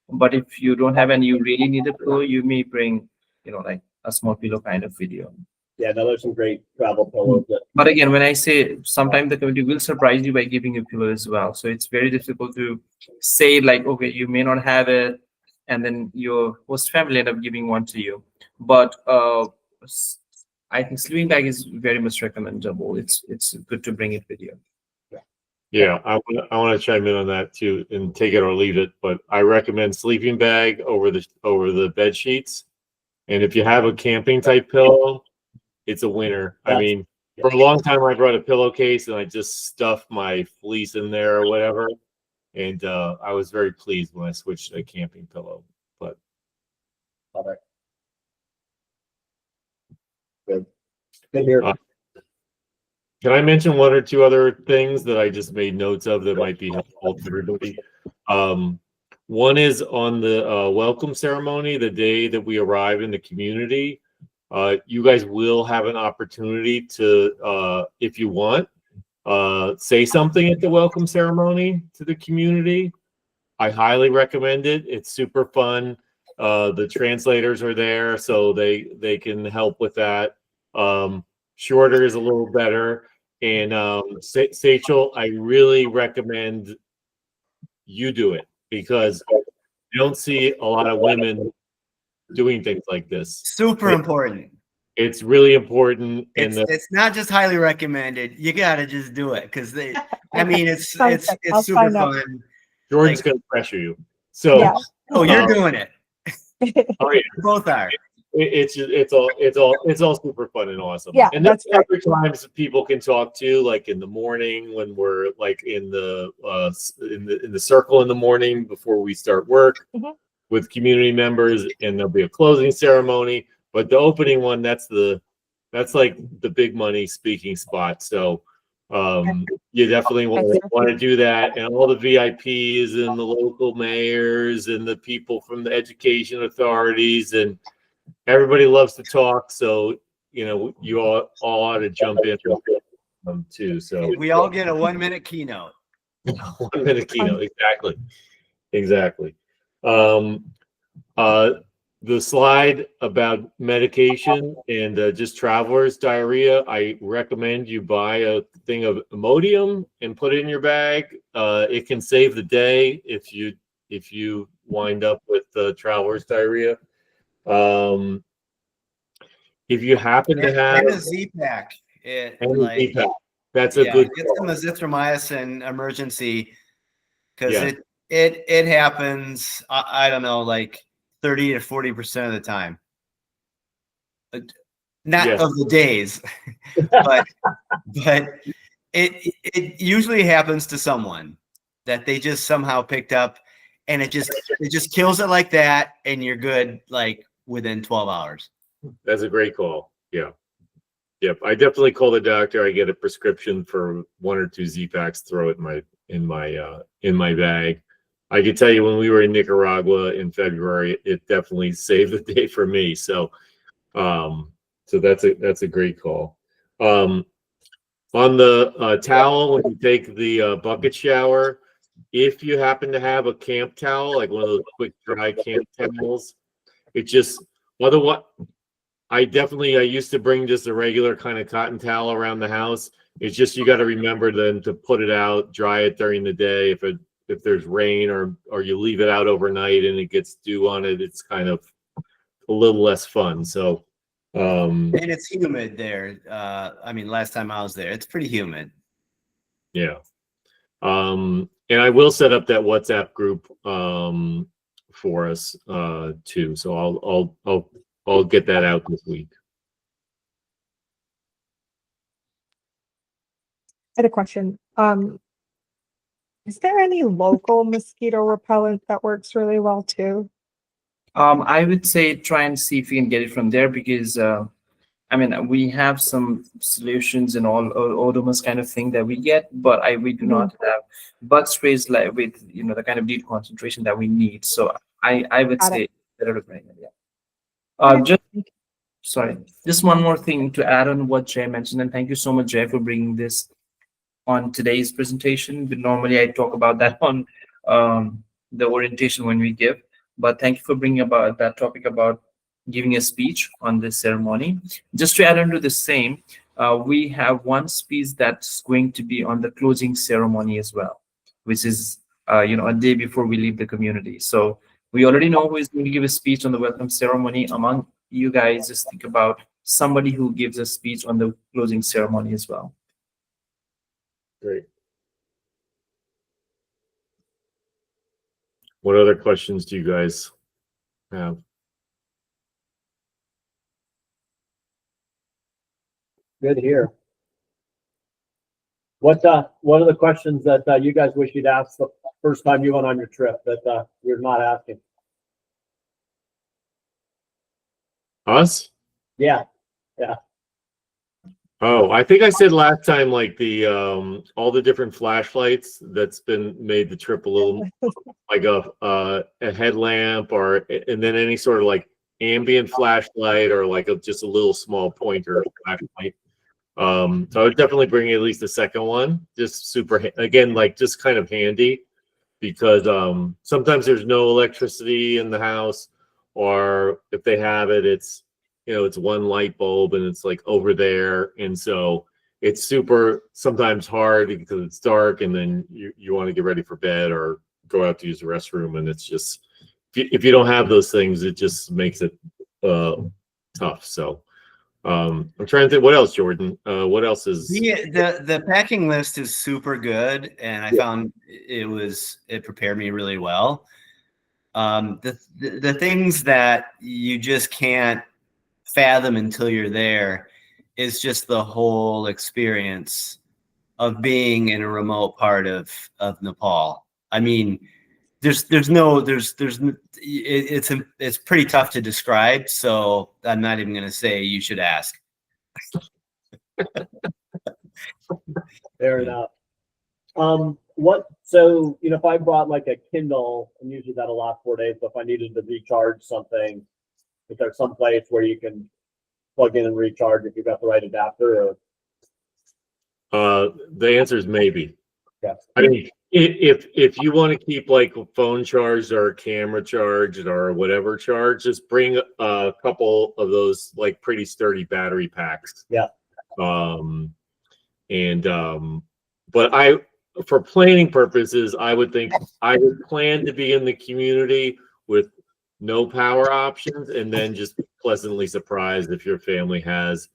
But if you don't have and you really need a pillow, you may bring, like a small pillow kind of video. Yeah, no, there's some great travel pillows. But again, when I say sometimes the community will surprise you by giving you pillow as well. So it's very difficult to say like, okay, you may not have it, and then your host family end up giving one to you. But I think sleeping bag is very much recommendable. It's good to bring it with you. Yeah, I want to chime in on that too and take it or leave it. But I recommend sleeping bag over the bed sheets. And if you have a camping type pillow, it's a winner. I mean, for a long time I brought a pillowcase and I just stuffed my fleece in there or whatever. And I was very pleased when I switched to a camping pillow. But good here. Can I mention 1 or 2 other things that I just made notes of that might be helpful to everybody? One is on the welcome ceremony, the day that we arrive in the community. You guys will have an opportunity to, if you want, say something at the welcome ceremony to the community. I highly recommend it. It's super fun. The translators are there, so they can help with that. Shorter is a little better. And Seychel, I really recommend you do it because you don't see a lot of women doing things like this. Super important. It's really important. It's not just highly recommended. You gotta just do it because it's super fun. Jordan's gonna pressure you. So Yeah. Oh, you're doing it. Oh yeah, Both are. It's all super fun and awesome. Yeah, and that's other times people can talk to, like in the morning when we're like in the circle in the morning before we start work with community members, and there'll be a closing ceremony. But the opening one, that's like the big money speaking spot. So you definitely want to do that, and all the VIPs and the local mayors and the people from the education authorities and everybody loves to talk, so you all ought to jump in too. So we all get a 1-minute keynote. 1 minute keynote, exactly. The slide about medication and just travelers diarrhea, I recommend you buy a thing of Imodium and put it in your bag. It can save the day if you wind up with travelers diarrhea. If you happen to have and a Z-Pack, Z-Pack, that's a yeah, good get some azithromycin emergency because Yeah. it happens. I don't know, like 30 to 40% of the time. Not Yes. of the days, but it usually happens to someone that they just somehow picked up, and it just kills it like that, and you're good like within 12 hours. That's a great call. Yeah. Yep. I definitely call the doctor. I get a prescription for 1 or 2 Z-Packs, throw it in my bag. I can tell you when we were in Nicaragua in February, it definitely saved the day for me. So that's a great call. On the towel, when you take the bucket shower, if you happen to have a camp towel, like one of those quick dry camp towels, it just otherwise. I used to bring just a regular kind of cotton towel around the house. It's just you got to remember then to put it out, dry it during the day. If there's rain or you leave it out overnight and it gets dew on it, it's kind of a little less fun. So and it's humid there. I mean, last time I was there, it's pretty humid. Yeah. And I will set up that WhatsApp group for us too. So I'll get that out this week. I had a question. Is there any local mosquito repellent that works really well too? I would say try and see if you can get it from there because I mean we have some solutions and all Odomus kind of thing that we get, but we do not have bug sprays like with the kind of deep concentration that we need. So I would say better to bring it. Yeah. Just one more thing to add on what Jay mentioned, and thank you so much, Jay, for bringing this on today's presentation. But normally I talk about that on the orientation when we give. But thank you for bringing about that topic about giving a speech on this ceremony. Just to add on to the same, we have one speech that's going to be on the closing ceremony as well, which is a day before we leave the community. So we already know who is going to give a speech on the welcome ceremony. Among you guys, just think about somebody who gives a speech on the closing ceremony as well. Great. What other questions do you guys have? Good to hear. What are the questions that you guys wish you'd asked the first time you went on your trip that you're not asking? Us? Yeah. Oh, I think I said last time, like the all the different flashlights that's been made the trip a little like a headlamp and then any sort of like ambient flashlight or like just a little small pointer flashlight. So I would definitely bring at least a second one, just again, like just kind of handy because sometimes there's no electricity in the house, or if they have it, it's it's one light bulb and it's like over there, and so it's super sometimes hard because it's dark and then you want to get ready for bed or go out to use the restroom, and it's just if you don't have those things, it just makes it tough. So I'm trying to think what else, Jordan. What else is the packing list is super good, and I found it prepared me really well. The things that you just can't fathom until you're there is just the whole experience of being in a remote part of Nepal. I mean, it's pretty tough to describe, so I'm not even going to say you should ask. Fair enough. So if I brought like a Kindle, and usually that'll last 4 days, but if I needed to recharge something, is there some place where you can plug in and recharge if you've got the right adapter? Or the answer is maybe. Yes. I mean, If you want to keep like a phone charged or a camera charged or whatever charged, just bring a couple of those like pretty sturdy battery packs. Yeah. But for planning purposes, I would plan to be in the community with no power options, and then just be pleasantly surprised if your family has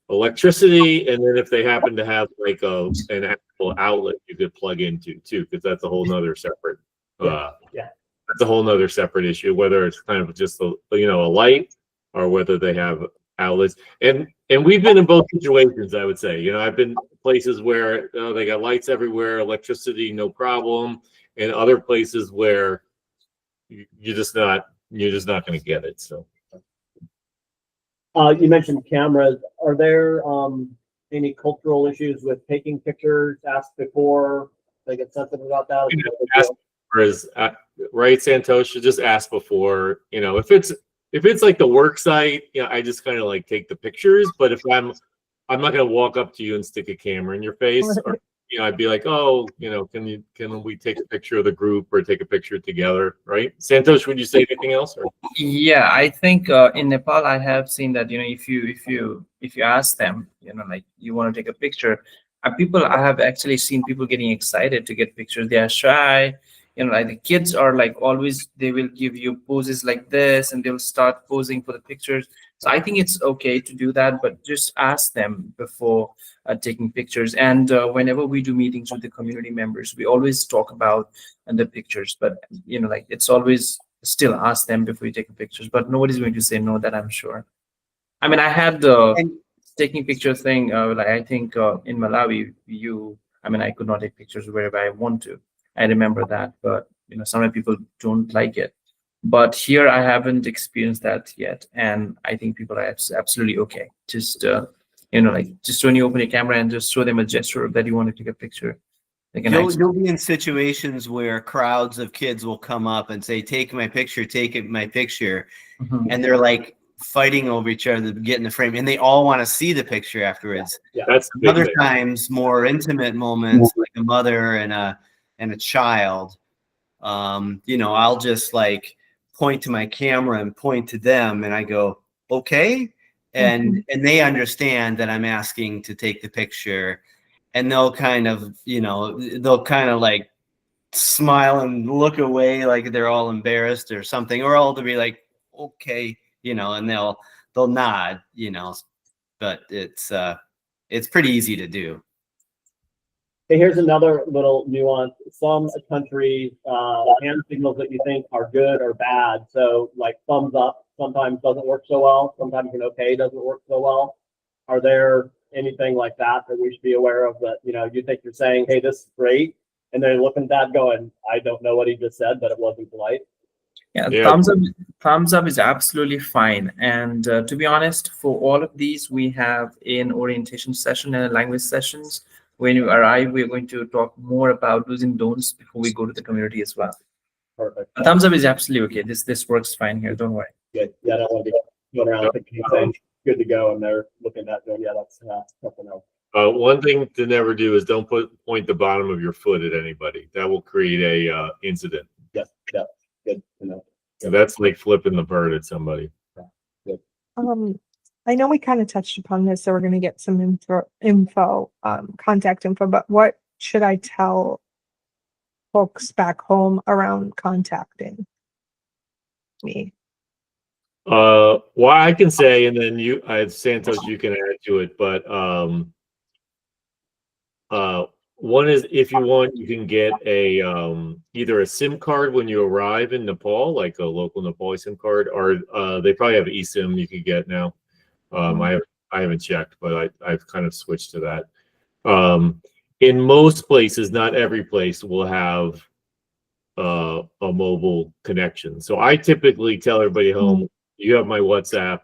electricity, and then if they happen to have like an actual outlet you could plug into too, because that's a whole nother separate that's a whole nother separate issue, whether it's kind of just a light or whether they have outlets. And we've been in both situations, I would say. I've been places where they got lights everywhere, electricity no problem, and other places where you're just not going to get it. So you mentioned cameras. Are there any cultural issues with taking pictures? Asked before. They get sensitive about that. Right, Santosh? Just ask before. If it's like the work site, I just kind of like take the pictures. But if I'm not going to walk up to you and stick a camera in your face, or I'd be like, oh, can we take a picture of the group or take a picture together, right? Santosh, would you say anything else? Or? Yeah, I think in Nepal I have seen that if you ask them, like you want to take a picture, I have actually seen people getting excited to get pictures. They are shy, like the kids are like always, they will give you poses like this and they'll start posing for the pictures. So I think it's okay to do that, but just ask them before taking pictures. And whenever we do meetings with the community members, we always talk about the pictures, but like it's always still ask them before you take pictures, but nobody's going to say no, that I'm sure. I mean, I had the taking picture thing, like I think in Malawi, I could not take pictures wherever I want to. I remember that, but some people don't like it. But here I haven't experienced that yet, and I think people are absolutely okay. Just just when you open your camera and just show them a gesture that you want to take a picture. You'll be in situations where crowds of kids will come up and say, "Take my picture, take my picture," and they're like fighting over each other to get in the frame, and they all want to see the picture afterwards. Yeah. That's other times, more intimate moments, like a mother and a child. I'll just like point to my camera and point to them, and I go, "Okay," and they understand that I'm asking to take the picture. And they'll kind of like smile and look away like they're all embarrassed or something, or they'll be like, okay, and they'll nod, but it's pretty easy to do. Hey, here's another little nuance. Some countries hand signals that you think are good or bad. So like thumbs up sometimes doesn't work so well. Sometimes an okay doesn't work so well. Are there anything like that we should be aware of, that you think you're saying, hey, this is great, and they're looking at that going, I don't know what he just said, but it wasn't polite? Yeah. Thumbs up is absolutely fine. And to be honest, for all of these, we have an orientation session and a language sessions. When you arrive, we're going to talk more about do's and don'ts before we go to the community as well. Perfect. Thumbs up is absolutely okay. This works fine here. Don't worry. Good. Yeah, I don't want to be going around thinking saying good to go, and they're looking at going, yeah, that's something else. One thing to never do is don't point the bottom of your foot at anybody. That will create a incident. Yes. Yeah. Good to know. So that's like flipping the bird at somebody. Good. I know we kind of touched upon this, so we're going to get some info, contact info, but what should I tell folks back home around contacting me? Well, I can say, and then Santos, you can add to it, but one is, if you want, you can get a either a SIM card when you arrive in Nepal, like a local Nepali SIM card, or they probably have eSIM you can get now. I haven't checked, but I've kind of switched to that. In most places, not every place will have a mobile connection. So I typically tell everybody home, you have my WhatsApp.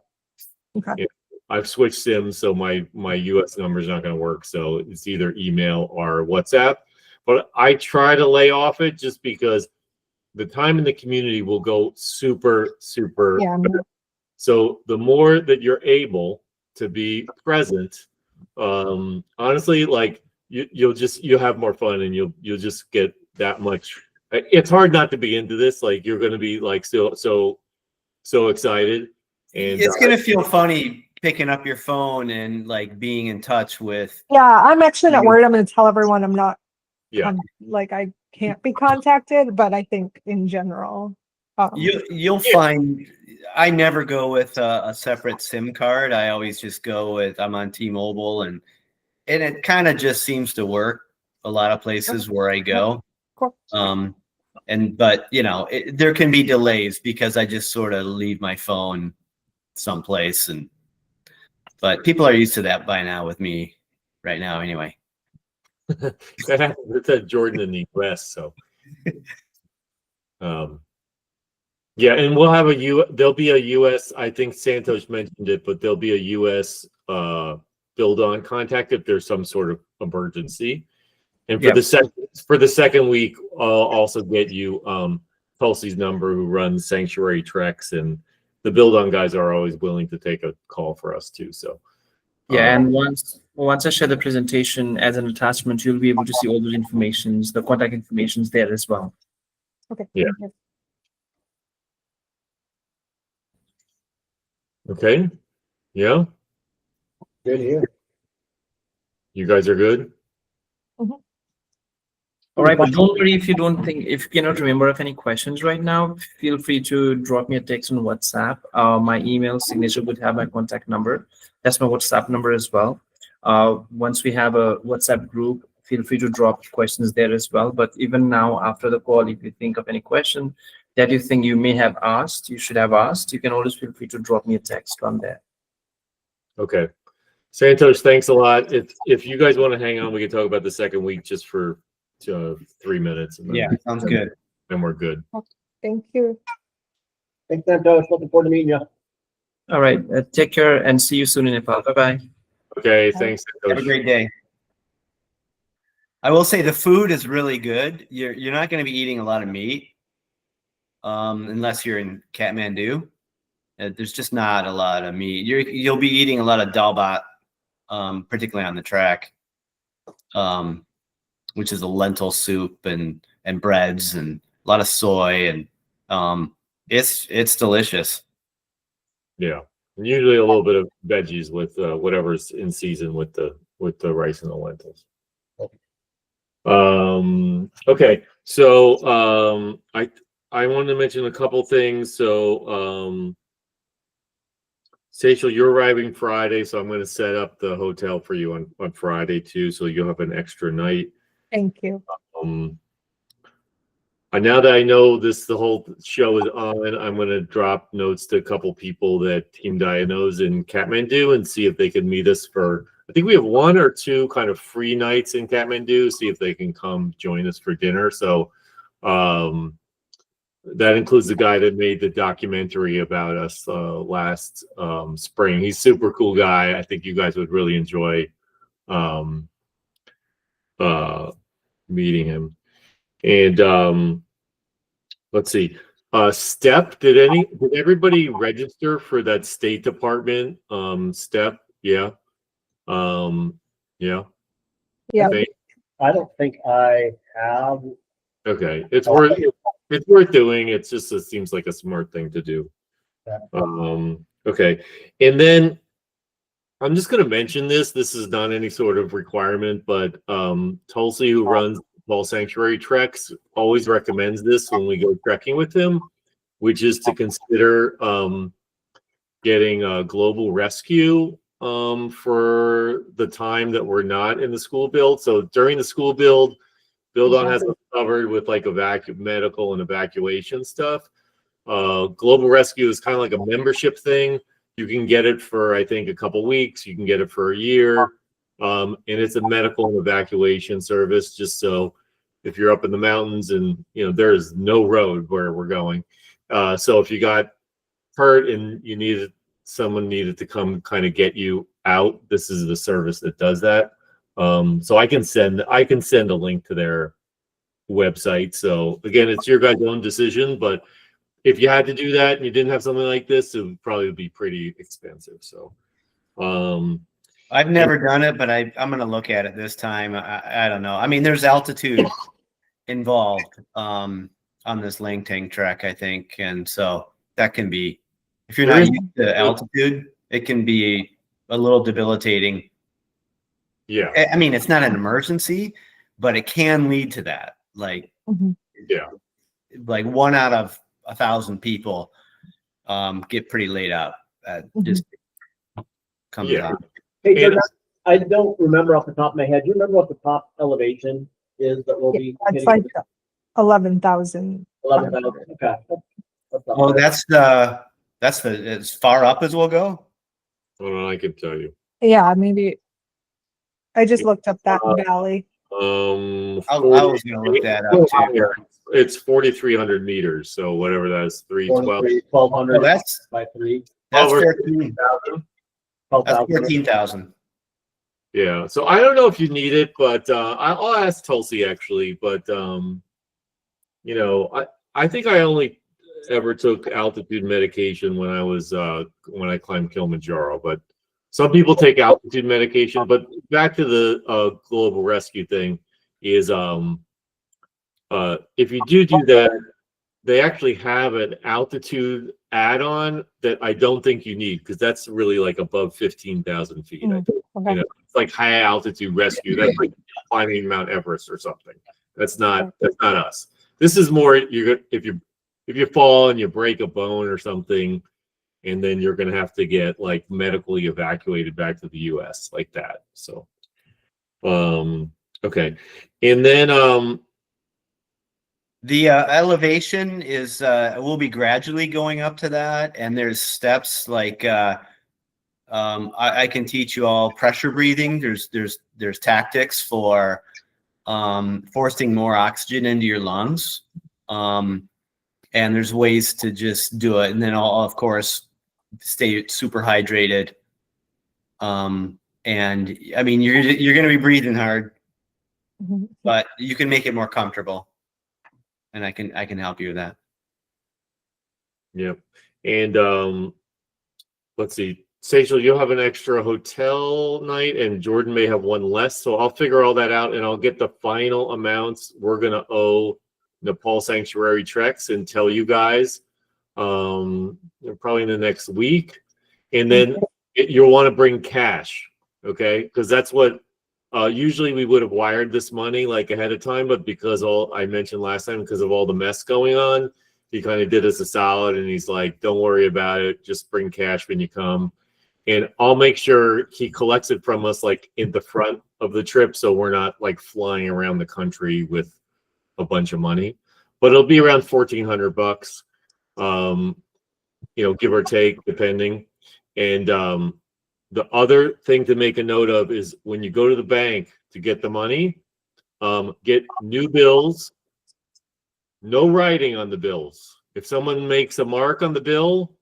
Okay. I've switched SIMs, so my US number is not going to work. So it's either email or WhatsApp. But I try to lay off it just because the time in the community will go super. Yeah. So the more that you're able to be present, honestly, like you'll have more fun, and you'll just get that much. It's hard not to be into this. Like, you're going to be like so excited, and It's gonna feel funny picking up your phone and like being in touch with. Yeah, I'm actually not worried. I'm going to tell everyone I'm not yeah. like I can't be contacted, but I think in general, You'll find I never go with a separate SIM card. I always just go with I'm on T-Mobile, and it kind of just seems to work a lot of places where I go. cool. But there can be delays because I just sort of leave my phone someplace, but people are used to that by now with me right now anyway. That happens with Jordan in the US. So, yeah, and we'll have there'll be a US. I think Santos mentioned it, but there'll be a US build on contact if there's some sort of emergency. And for the second week, I'll also get you Tulsi's number, who runs Sanctuary Treks, and the build on guys are always willing to take a call for us too. So yeah, and once I share the presentation as an attachment, you'll be able to see all those informations, the contact informations there as well. Okay. Yeah. Okay. Yeah. Good here. You guys are good. All right, but don't worry if you cannot remember of any questions right now. Feel free to drop me a text on WhatsApp. My email signature would have my contact number. That's my WhatsApp number as well. Once we have a WhatsApp group, feel free to drop questions there as well. But even now, after the call, if you think of any question that you think you may have asked, you should have asked, you can always feel free to drop me a text on there. Okay. Santos, thanks a lot. If you guys want to hang on, we can talk about the second week just for 3 minutes. And then, Sounds good. And we're good. Thank you. Thanks, Santos. Looking forward to meeting you. All right, take care and see you soon in Nepal. Bye-bye. Okay, thanks, Have Santos. a great day. I will say the food is really good. You're not going to be eating a lot of meat unless you're in Kathmandu. There's just not a lot of meat. You'll be eating a lot of dal bhat, particularly on the track, which is a lentil soup and breads and a lot of soy, and it's delicious. Yeah, and usually a little bit of veggies with whatever's in season with the rice and the lentils. Okay, so I wanted to mention a couple things. So Seychelles, you're arriving Friday, so I'm going to set up the hotel for you on Friday too, so you'll have an extra night. Thank you. Now that I know the whole show is on, I'm going to drop notes to a couple people that Team Dayā knows in Kathmandu and see if they can meet us for. I think we have 1 or 2 kind of free nights in Kathmandu. See if they can come join us for dinner. So that includes the guy that made the documentary about us last spring. He's a super cool guy. I think you guys would really enjoy meeting him. And let's see. Step, did everybody register for that State Department step? Yeah. Yeah. Yeah. I don't think I have. Okay. It's worth doing. It seems like a smart thing to do. Yeah. Okay. And then I'm just going to mention this. This is not any sort of requirement, but Tulsi, who runs Ball Sanctuary Treks, always recommends this when we go trekking with him, which is to consider getting a global rescue for the time that we're not in the school build. So during the school build on has us covered with like medical and evacuation stuff. Global rescue is kind of like a membership thing. You can get it for, I think, a couple weeks. You can get it for a year. And it's a medical and evacuation service, just so if you're up in the mountains and there's no road where we're going. So if you got hurt and someone needed to come kind of get you out, this is the service that does that. So I can send a link to their website. So again, it's your guys' own decision, but if you had to do that and you didn't have something like this, it would probably be pretty expensive. So I've never done it, but I'm going to look at it this time. I don't know. I mean, there's altitude involved on this Langtang trek, I think. And so that can be, if you're not used to altitude, it can be a little debilitating. Yeah. I mean, it's not an emergency, but it can lead to that. Like, Yeah. Like 1 out of 1,000 people get pretty laid up. Just comes Yeah. out. Hey, Doug, I don't remember off the top of my head. Do you remember what the top elevation is that will be? It's like 11,000. 11,000. Okay. Well, that's as far up as we'll go. Well, I can tell you. Yeah, maybe. I just looked up that valley. I was going to look that up too. It's 4,300 meters. So whatever that is, 312. 1,200 Oh, that's by 3. that's Over 14,000. 12,000. That's 14,000. Yeah. So I don't know if you need it, but I'll ask Tulsi actually. But you know, I think I only ever took altitude medication when I climbed Kilimanjaro. But some people take altitude medication. But back to the global rescue thing is if you do that, they actually have an altitude add-on that I don't think you need because that's really like above 15,000 feet. I think. Okay. You know, it's like high altitude rescue. That's like climbing Mount Everest or something. That's not us. This is more if you fall and you break a bone or something, and then you're gonna have to get like medically evacuated back to the US like that. So okay. And then The elevation is we'll be gradually going up to that, and there's steps like I can teach you all pressure breathing. There's tactics for forcing more oxygen into your lungs, and there's ways to just do it. And then I'll of course stay super hydrated. And I mean you're going to be breathing hard, but you can make it more comfortable. And I can help you with that. Yep. And let's see. Seychelles, you'll have an extra hotel night, and Jordan may have one less. So I'll figure all that out, and I'll get the final amounts we're gonna owe Nepal Sanctuary Treks and tell you guys probably in the next week. And then you'll want to bring cash, okay? Because that's what usually we would have wired this money like ahead of time, but because I mentioned last time, because of all the mess going on, he kind of did us a solid, and he's like, "Don't worry about it. Just bring cash when you come." And I'll make sure he collects it from us like in the front of the trip, so we're not like flying around the country with a bunch of money. But it'll be around $1,400, give or take, depending. And the other thing to make a note of is when you go to the bank to get the money, get new bills, no writing on the bills. If someone makes a mark on the bill,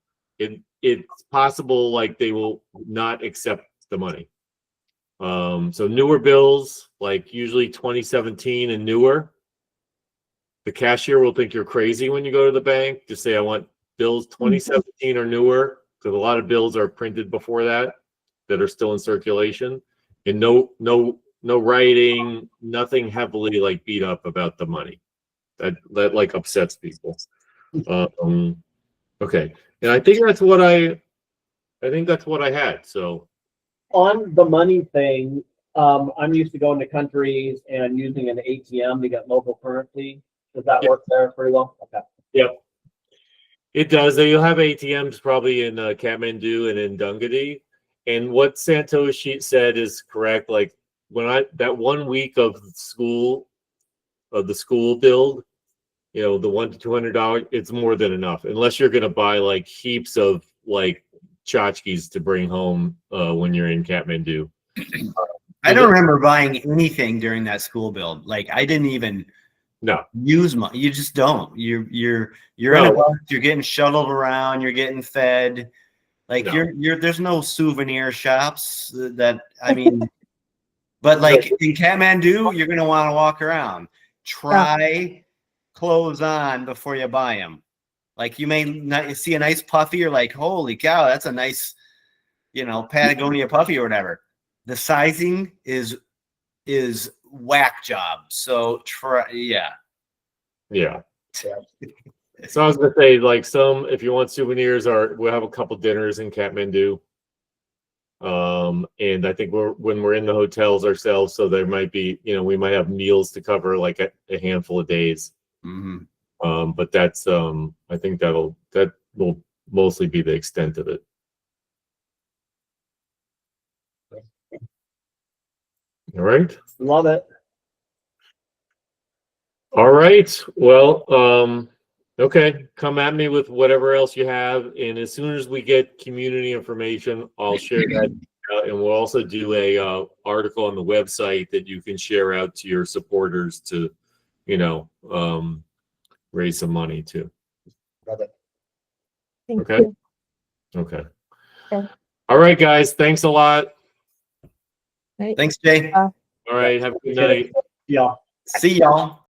it's possible like they will not accept the money. So newer bills, like usually 2017 and newer, the cashier will think you're crazy when you go to the bank. Just say, I want bills 2017 or newer, because a lot of bills are printed before that are still in circulation. And no writing, nothing heavily like beat up about the money. That like upsets people. Okay. And I think that's what I had. So on the money thing, I'm used to going to countries and using an ATM to get local currency. Does that work there pretty well? Okay. Yep. It does. You'll have ATMs probably in Kathmandu and in Dungadi. And what Santosh said is correct. Like that 1 week of the school build, the $100 to $200, it's more than enough. Unless you're gonna buy like heaps of like tchotchkes to bring home when you're in Kathmandu. I don't remember buying anything during that school build. Like I didn't even use money. You just don't. You're in a bus, you're getting shuttled around, you're getting fed. Like there's no souvenir shops that I mean, but like in Kathmandu, you're gonna want to walk around. Try clothes on before you buy them. Like you may not see a nice puffy, you're like, holy cow, that's a nice, Patagonia puffy or whatever. The sizing is whack job. So Yeah. Yeah. So I was gonna say, like, if you want souvenirs, we'll have a couple dinners in Kathmandu. And I think when we're in the hotels ourselves, so there might be, we might have meals to cover like a handful of days. But that's I think that will mostly be the extent of it. All right. Love it. All right. Well, okay. Come at me with whatever else you have, and as soon as we get community information, I'll share that, and we'll also do a article on the website that you can share out to your supporters to, raise some money too. Love it. Thank Okay. you. Okay. Okay. All right, guys. Thanks a lot. thanks, Jay. All right. Have a good night. Yeah. See y'all.